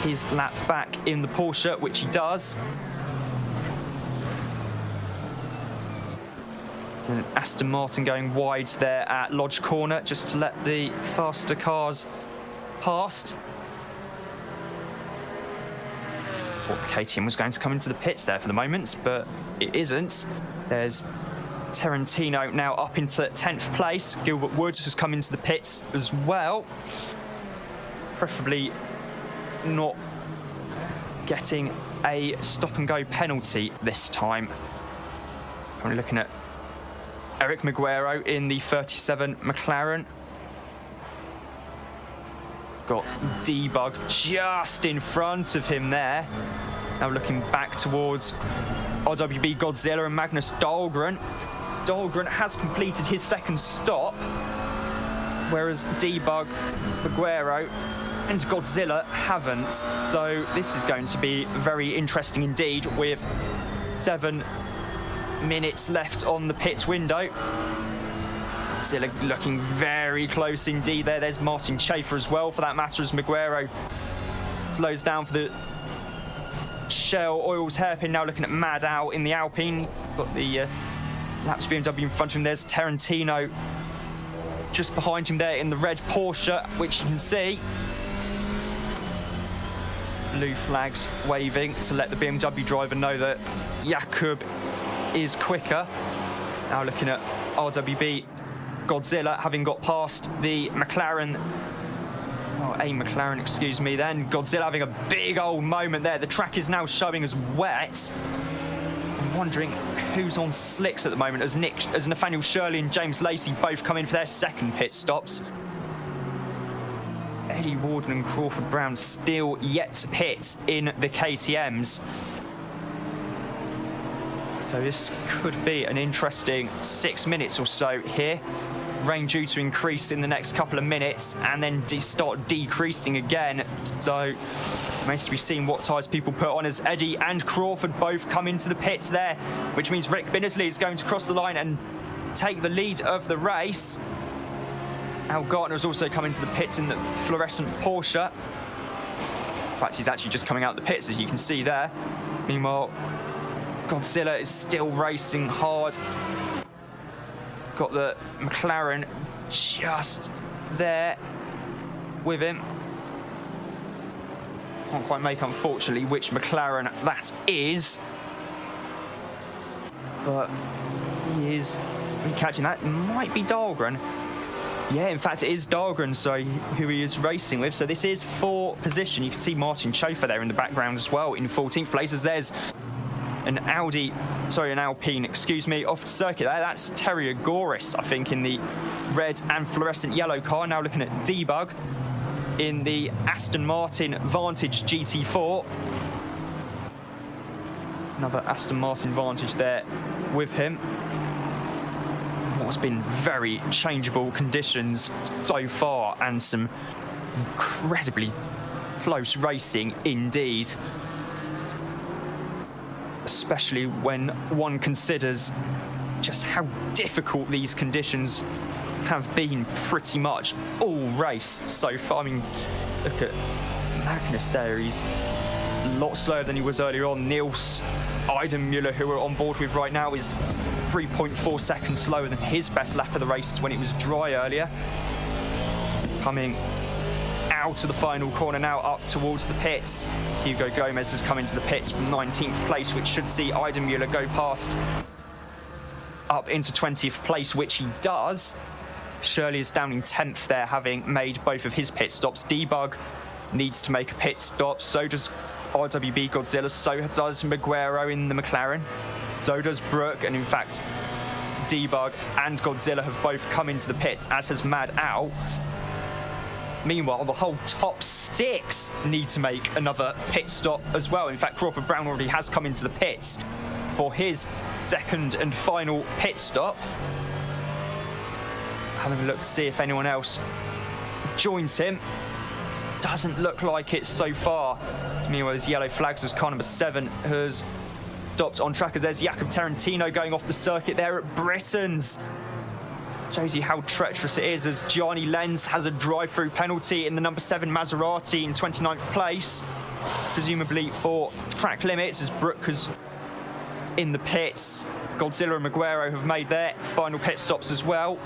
his lap back in the Porsche, which he does. There's an Aston Martin going wide there at Lodge Corner, just to let the faster cars past. Thought the KTM was going to come into the pits there for the moment, but it isn't. There's Tarantino now up into 10th place. Gilbert Wood has come into the pits as well. Preferably not getting a stop-and-go penalty this time. I'm looking at Eric Maguero in the 37 McLaren. Got Debug just in front of him there. Now looking back towards RWB Godzilla and Magnus Dahlgren. Dahlgren has completed his 2nd stop, whereas Debug, Maguero and Godzilla haven't. So this is going to be very interesting indeed, with 7 minutes left on the pits window. Godzilla looking very close indeed there. There's Martin Schaefer as well, for that matter, as Maguero slows down for the Shell Oils hairpin. Now looking at Mad Al in the Alpine. Got the Laps BMW in front of him. There's Tarantino just behind him there in the red Porsche, which you can see. Blue flags waving to let the BMW driver know that Jakob is quicker. Now looking at RWB Godzilla, having got past the McLaren, a McLaren, excuse me, then Godzilla having a big old moment there. The track is now showing as wet. I'm wondering who's on slicks at the moment, as Nathaniel Shirley and James Lacey both come in for their 2nd pit stops. Eddie Warden and Crawford Brown still yet to pit in the KTMs. So this could be an interesting 6 minutes or so here. Rain due to increase in the next couple of minutes and then start decreasing again. So remains to be seen what tyres people put on, as Eddie and Crawford both come into the pits there, which means Rick Binnersley is going to cross the line and take the lead of the race. Al Gartner has also come into the pits in the fluorescent Porsche. In fact, he's actually just coming out the pits, as you can see there. Meanwhile, Godzilla is still racing hard. Got the McLaren just there with him. Can't quite make, unfortunately, which McLaren that is. But he is catching that. It might be Dahlgren. Yeah, in fact, it is Dahlgren, so who he is racing with. So this is for position. You can see Martin Schaefer there in the background as well in 14th place, as there's an Alpine, excuse me, off the circuit there. That's Terry Agoris, I think, in the red and fluorescent yellow car. Now looking at Debug in the Aston Martin Vantage GT4. Another Aston Martin Vantage there with him. What's been very changeable conditions so far, and some incredibly close racing indeed. Especially when one considers just how difficult these conditions have been pretty much all race so far. I mean, look at Magnus there. He's a lot slower than he was earlier on. Niels Eidenmuller, who we're on board with right now, is 3.4 seconds slower than his best lap of the race when it was dry earlier. Coming out of the final corner now, up towards the pits. Hugo Gomez has come into the pits from 19th place, which should see Eidenmuller go past up into 20th place, which he does. Shirley is down in 10th there, having made both of his pit stops. Debug needs to make a pit stop, so does RWB Godzilla, so does Maguero in the McLaren, so does Brooke, and in fact Debug and Godzilla have both come into the pits, as has Mad Al. Meanwhile, the whole top 6 need to make another pit stop as well. In fact, Crawford Brown already has come into the pits for his second and final pit stop. Having a look to see if anyone else joins him. Doesn't look like it so far. Meanwhile, there's yellow flags as car number 7 has stopped on track. As there's Jakob Tarantino going off the circuit there at Britain's. Shows you how treacherous it is, as Gianni Lenz has a drive-through penalty in the number 7 Maserati in 29th place, presumably for track limits, as Brooke is in the pits. Godzilla and Maguero have made their final pit stops as well.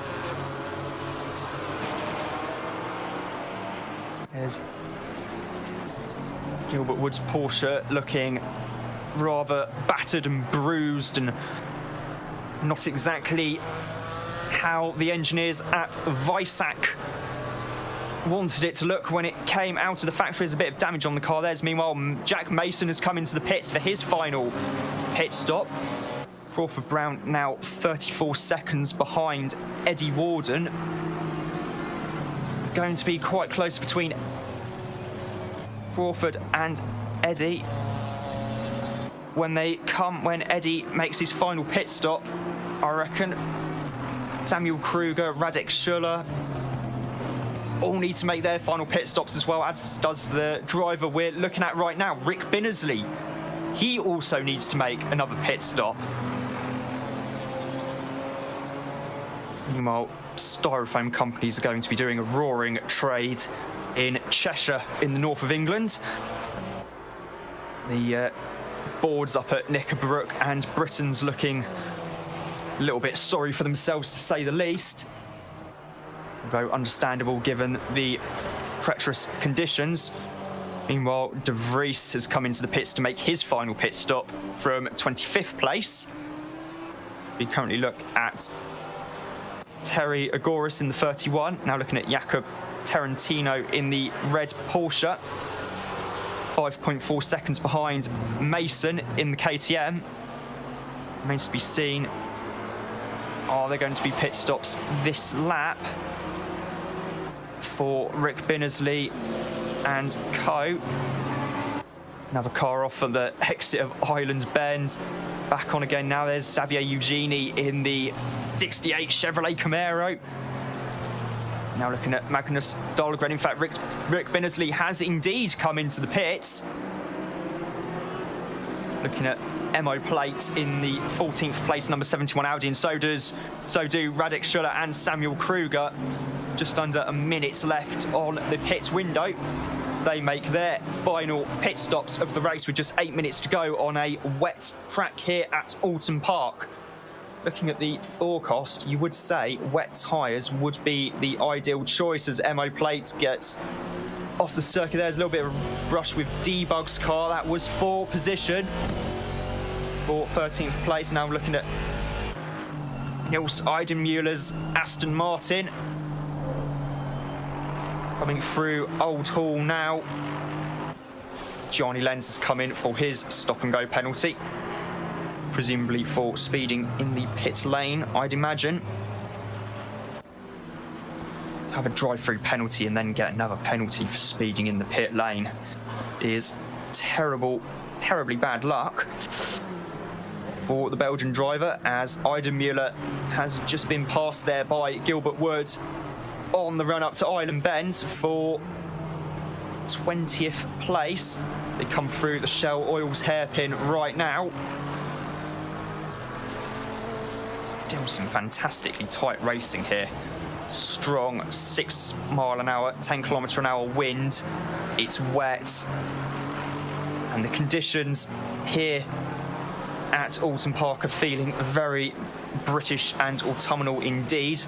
There's Gilbert Wood's Porsche looking rather battered and bruised, and not exactly how the engineers at Weissach wanted it to look when it came out of the factory. There's a bit of damage on the car there. Meanwhile, Jack Mason has come into the pits for his final pit stop. Crawford Brown now 34 seconds behind Eddie Warden. Going to be quite close between Crawford and Eddie. When Eddie makes his final pit stop, I reckon Samuel Kruger, Radek Schuller all need to make their final pit stops as well, as does the driver we're looking at right now, Rick Binnersley. He also needs to make another pit stop. Meanwhile, styrofoam companies are going to be doing a roaring trade in Cheshire in the north of England. The boards up at Knickerbrook and Britain's looking a little bit sorry for themselves, to say the least. Although understandable given the treacherous conditions. Meanwhile, De Vries has come into the pits to make his final pit stop from 25th place. We currently look at Terry Agoris in the 31. Now looking at Jakob Tarantino in the red Porsche. 5.4 seconds behind Mason in the KTM. Remains to be seen. Are there going to be pit stops this lap for Rick Binnersley and co? Another car off at the exit of Islands Bend. Back on again now. There's Xavier Eugenie in the 68 Chevrolet Camaro. Now looking at Magnus Dahlgren. In fact, Rick Binnersley has indeed come into the pits. Looking at MO plate in the 14th place, number 71 Audi, and so do Radek Schuller and Samuel Kruger. Just under a minute left on the pits window. They make their final pit stops of the race with just 8 minutes to go on a wet track here at Oulton Park. Looking at the forecast, you would say wet tyres would be the ideal choice, as MO Plate gets off the circuit. There's a little bit of a brush with Debug's car. That was for position for 13th place. Now looking at Nils Eidenmüller's Aston Martin. Coming through Old Hall now. Gianni Lenz has come in for his stop-and-go penalty. Presumably for speeding in the pit lane, I'd imagine. To have a drive-through penalty and then get another penalty for speeding in the pit lane is terribly bad luck for the Belgian driver, as Eidenmüller has just been passed there by Gilbert Wood on the run up to Island Bend for 20th place. They come through the Shell Oils hairpin right now. Still some fantastically tight racing here. Strong 6 mile an hour, 10 kilometre an hour wind. It's wet. And the conditions here at Oulton Park are feeling very British and autumnal indeed.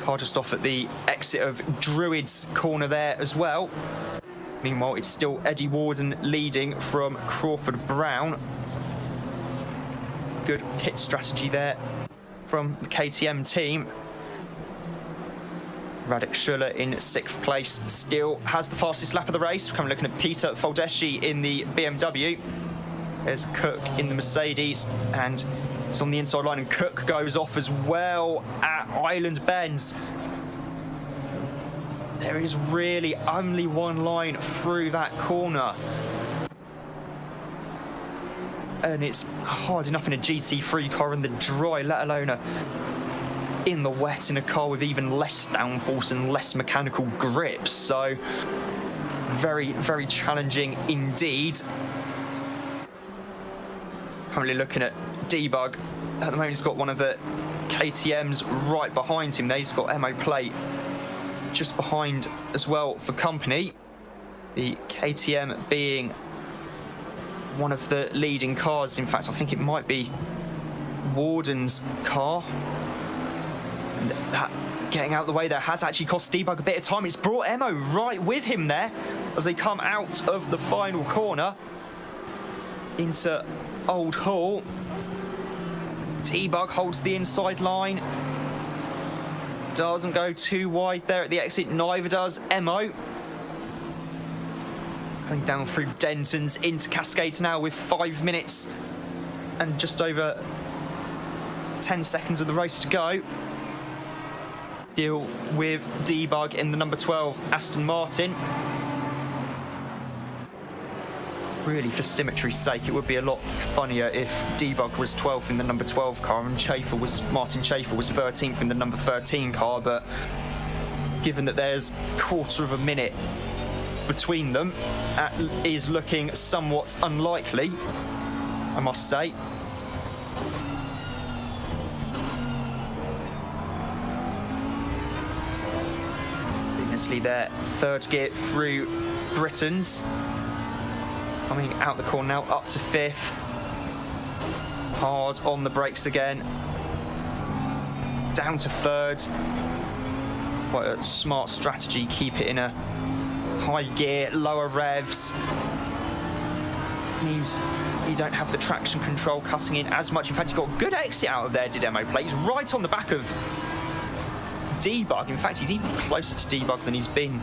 Car just off at the exit of Druids corner there as well. Meanwhile, it's still Eddie Warden leading from Crawford Brown. Good pit strategy there from the KTM team. Radek Schuller in 6th place still has the fastest lap of the race. We're looking at Peter Foldeschi in the BMW. There's Cook in the Mercedes, and it's on the inside line, and Cook goes off as well at Island Bends. There is really only one line through that corner. And it's hard enough in a GT3 car in the dry, let alone in the wet in a car with even less downforce and less mechanical grip. So very, very challenging indeed. Currently looking at Debug. At the moment, he's got one of the KTMs right behind him there. He's got MO plate just behind as well for company. The KTM being one of the leading cars. In fact, I think it might be Warden's car. And that getting out of the way there has actually cost Debug a bit of time. It's brought Emo right with him there as they come out of the final corner into Old Hall. Debug holds the inside line. Doesn't go too wide there at the exit. Neither does Emo. Going down through Denton's into Cascades now with 5 minutes and just over 10 seconds of the race to go. Deal with Debug in the number 12 Aston Martin. Really, for symmetry's sake, it would be a lot funnier if Debug was 12th in the number 12 car and Martin Schaefer was 13th in the number 13 car, but given that there's a quarter of a minute between them, is looking somewhat unlikely, I must say. Honestly, their third gear through Britain's. Coming out the corner now, up to 5th. Hard on the brakes again. Down to 3rd. Quite a smart strategy, keep it in a high gear, lower revs. Means you don't have the traction control cutting in as much. In fact, you got a good exit out of there, did Emo Plate. He's right on the back of Debug. In fact, he's even closer to Debug than he's been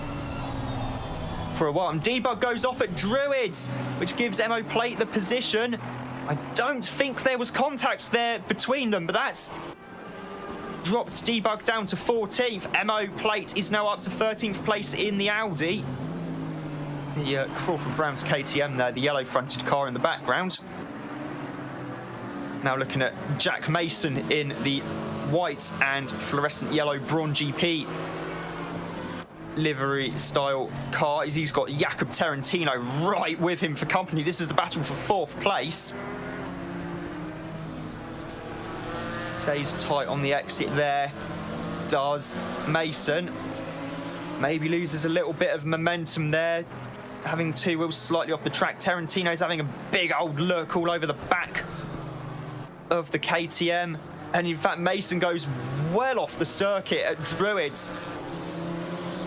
for a while. And Debug goes off at Druids, which gives Emo Plate the position. I don't think there was contact there between them, but that's dropped Debug down to 14th. Emo Plate is now up to 13th place in the Audi. The Crawford Brown's KTM there, the yellow-fronted car in the background. Now looking at Jack Mason in the white and fluorescent yellow Braun GP livery style car. He's got Jakob Tarantino right with him for company. This is the battle for 4th place. Stays tight on the exit there. Does Mason. Maybe loses a little bit of momentum there, having 2 wheels slightly off the track. Tarantino's having a big old look all over the back of the KTM. And in fact, Mason goes well off the circuit at Druids,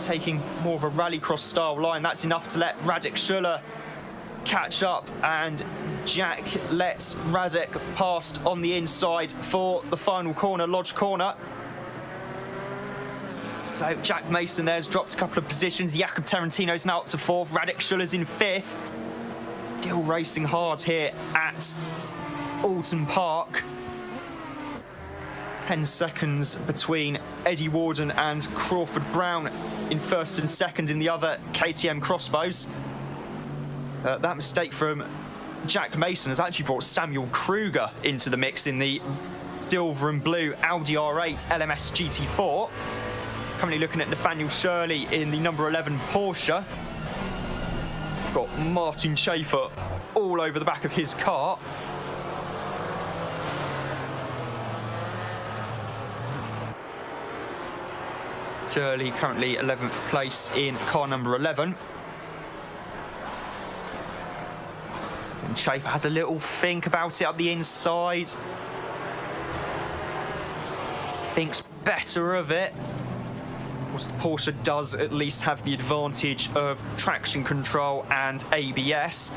taking more of a rallycross style line. That's enough to let Radek Schuller catch up, and Jack lets Radek past on the inside for the final corner, Lodge Corner. So Jack Mason there's dropped a couple of positions. Jakob Tarantino's now up to 4th. Radek Schuller's in 5th. Still racing hard here at Oulton Park. 10 seconds between Eddie Warden and Crawford Brown in 1st and 2nd in the other KTM Crossbows. That mistake from Jack Mason has actually brought Samuel Kruger into the mix in the silver and blue Audi R8 LMS GT4. Currently looking at Nathaniel Shirley in the number 11 Porsche. Got Martin Schaefer all over the back of his car. Shirley currently 11th place in car number 11. And Schaefer has a little think about it up the inside. Thinks better of it. Of course, the Porsche does at least have the advantage of traction control and ABS.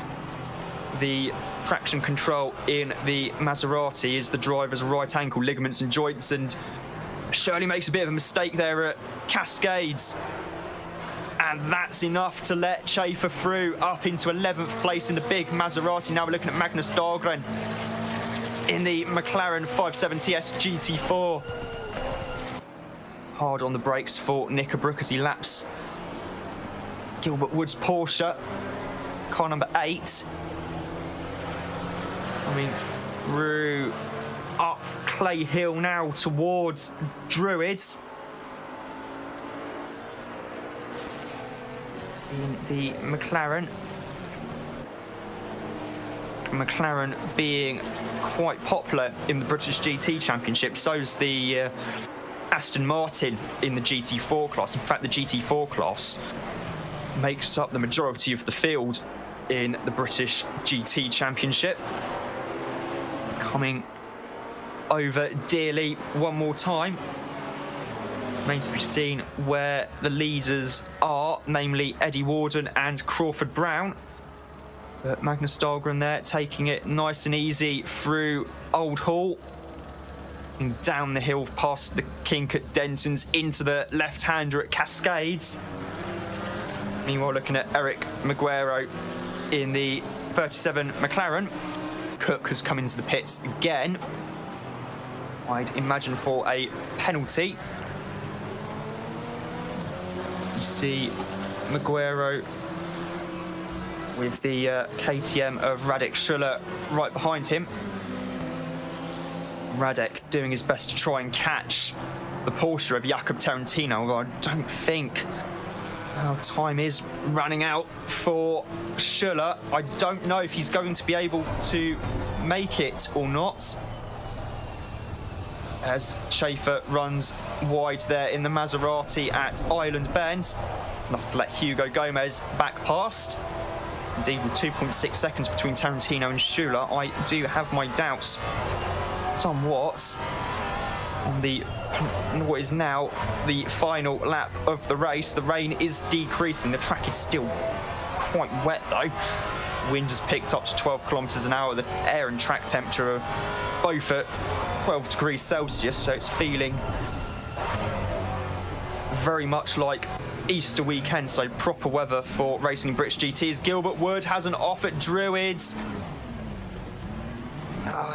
The traction control in the Maserati is the driver's right ankle ligaments and joints, and Shirley makes a bit of a mistake there at Cascades. And that's enough to let Schaefer through up into 11th place in the big Maserati. Now we're looking at Magnus Dahlgren in the McLaren 570S GT4. Hard on the brakes for Knickerbrook as he laps Gilbert Wood's Porsche, car number 8. Coming through up Clay Hill now towards Druids. In the McLaren. McLaren being quite popular in the British GT Championship. So's the Aston Martin in the GT4 class. In fact, the GT4 class makes up the majority of the field in the British GT Championship. Coming over Dearly one more time. Remains to be seen where the leaders are, namely Eddie Warden and Crawford Brown. But Magnus Dahlgren there taking it nice and easy through Old Hall and down the hill past the kink at Denton's into the left-hander at Cascades. Meanwhile, looking at Eric Maguero in the 37 McLaren. Cook has come into the pits again. I'd imagine for a penalty. You see Maguero with the KTM of Radek Schuller right behind him. Radek doing his best to try and catch the Porsche of Jakob Tarantino, although I don't think time is running out for Schuller. I don't know if he's going to be able to make it or not, as Schaefer runs wide there in the Maserati at Island Bend. Enough to let Hugo Gomez back past. Indeed, with 2.6 seconds between Tarantino and Schuller, I do have my doubts somewhat on what is now the final lap of the race. The rain is decreasing. The track is still quite wet though. Wind has picked up to 12 kilometers an hour. The air and track temperature are both at 12 degrees Celsius, so it's feeling very much like Easter weekend, so proper weather for racing in British GTs. Gilbert Wood has an off at Druids.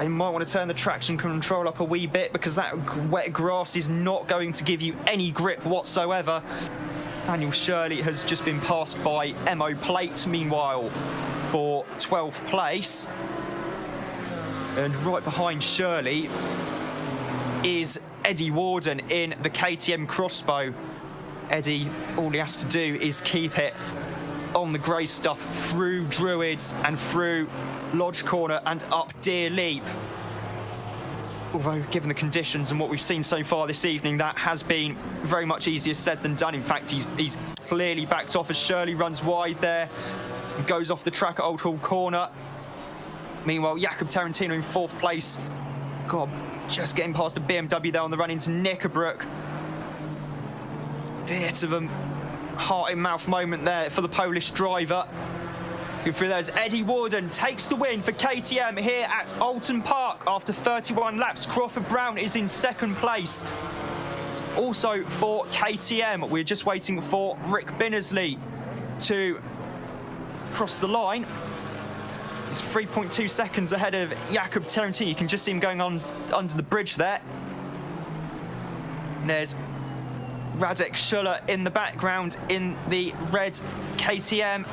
You might want to turn the traction control up a wee bit because that wet grass is not going to give you any grip whatsoever. Daniel Shirley has just been passed by Mo Plate, meanwhile, for 12th place. And right behind Shirley is Eddie Warden in the KTM Crossbow. Eddie, all he has to do is keep it on the grey stuff through Druids and through Lodge Corner and up Deer Leap. Although, given the conditions and what we've seen so far this evening, that has been very much easier said than done. In fact, he's clearly backed off as Shirley runs wide there and goes off the track at Old Hall Corner. Meanwhile, Jakob Tarantino in 4th place. God, just getting past the BMW there on the run into Knickerbrook. Bit of a heart-in-mouth moment there for the Polish driver. Good through there as Eddie Warden takes the win for KTM here at Oulton Park after 31 laps. Crawford Brown is in 2nd place. Also for KTM, we're just waiting for Rick Binnersley to cross the line. He's 3.2 seconds ahead of Jakob Tarantino. You can just see him going on under the bridge there. And there's Radek Schuller in the background in the red KTM.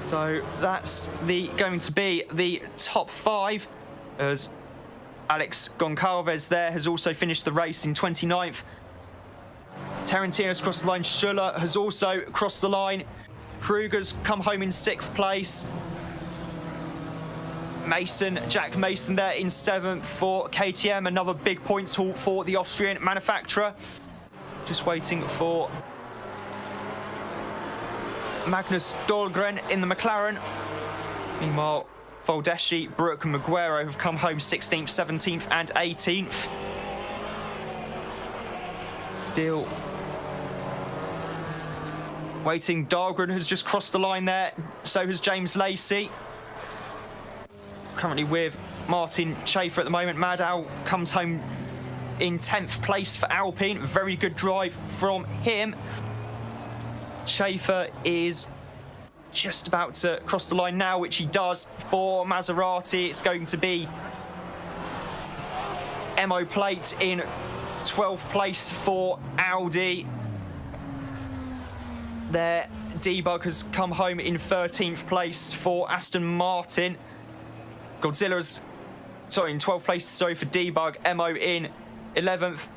So that's going to be the top 5, as Alex Goncalves there has also finished the race in 29th. Tarantino's crossed the line. Schuller has also crossed the line. Kruger's come home in 6th place. Jack Mason there in 7th for KTM. Another big points haul for the Austrian manufacturer. Just waiting for Magnus Dahlgren in the McLaren. Meanwhile, Voldeschi, Brook and Maguero have come home 16th, 17th and 18th. Deal. Waiting, Dahlgren has just crossed the line there. So has James Lacey. Currently with Martin Schaefer at the moment. Maddow comes home in 10th place for Alpine. Very good drive from him. Schaefer is just about to cross the line now, which he does for Maserati. It's going to be Mo Plate in 12th place for Audi. there. Debug has come home in 13th place for Aston Martin. Godzilla's, sorry, in 12th place, sorry, for Debug. Mo in 11th.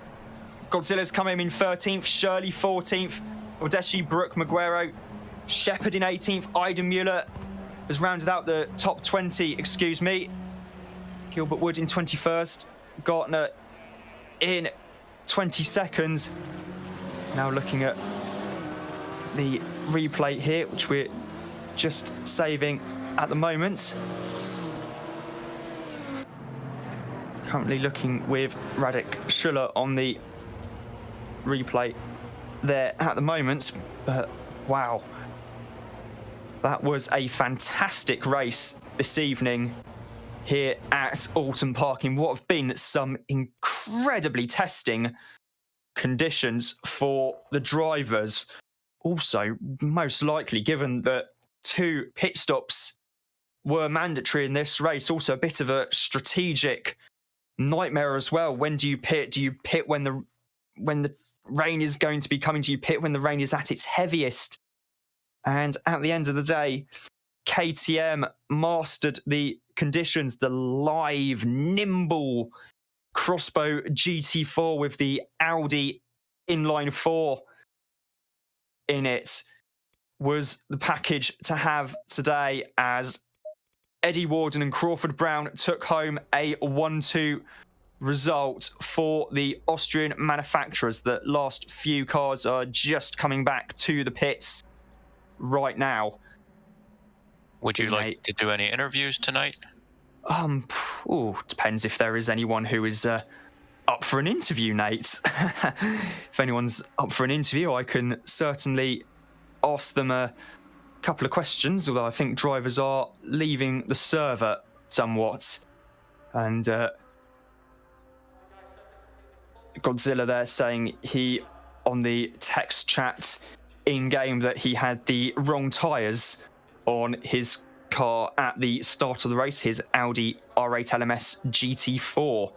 Godzilla's come home in 13th. Shirley 14th. Odeshi, Brooke, Maguero, Shepherd in 18th. Iden Mueller has rounded out the top 20, excuse me. Gilbert Wood in 21st. Gartner in 22nd. Now looking at the replay here, which we're just saving at the moment. Currently looking with Radek Schuller on the replay there at the moment, but wow, that was a fantastic race this evening here at Oulton Park in what have been some incredibly testing conditions for the drivers. Also, most likely, given that 2 pit stops were mandatory in this race, also a bit of a strategic nightmare as well. When do you pit? Do you pit when the rain is going to be coming? Do you pit when the rain is at its heaviest? And at the end of the day, KTM mastered the conditions. The live, nimble crossbow GT4 with the Audi inline 4 in it was the package to have today, as Eddie Warden and Crawford Brown took home a 1-2 result for the Austrian manufacturers. The last few cars are just coming back to the pits right now. Would you like to do any interviews tonight? Depends if there is anyone who is up for an interview, Nate. If anyone's up for an interview, I can certainly ask them a couple of questions, although I think drivers are leaving the server somewhat. And Godzilla there saying he, on the text chat in-game, that he had the wrong tyres on his car at the start of the race, his Audi R8 LMS GT4.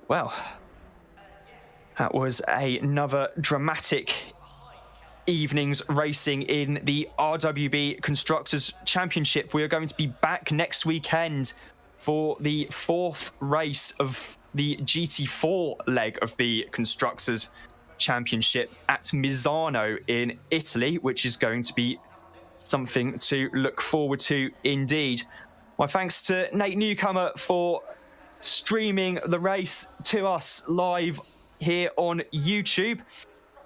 Well, that was another dramatic evening's racing in the RWB Constructors Championship. We are going to be back next weekend for the 4th race of the GT4 leg of the Constructors Championship at Misano in Italy, which is going to be something to look forward to indeed. My thanks to Nate Newcomer for streaming the race to us live here on YouTube.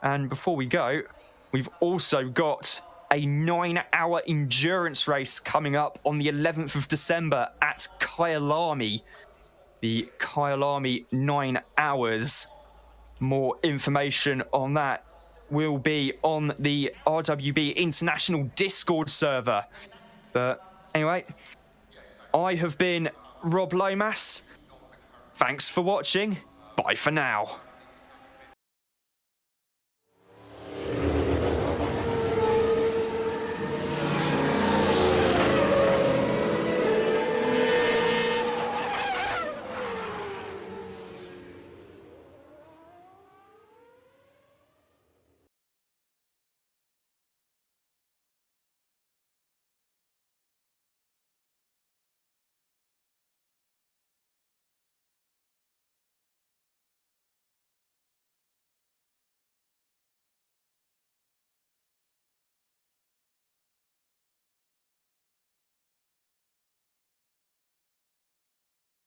And before we go, we've also got a 9-hour endurance race coming up on the 11th of December at Kyalami. The Kyalami 9 hours. More information on that will be on the RWB International Discord server. But anyway, I have been Rob Lomas. Thanks for watching. Bye for now.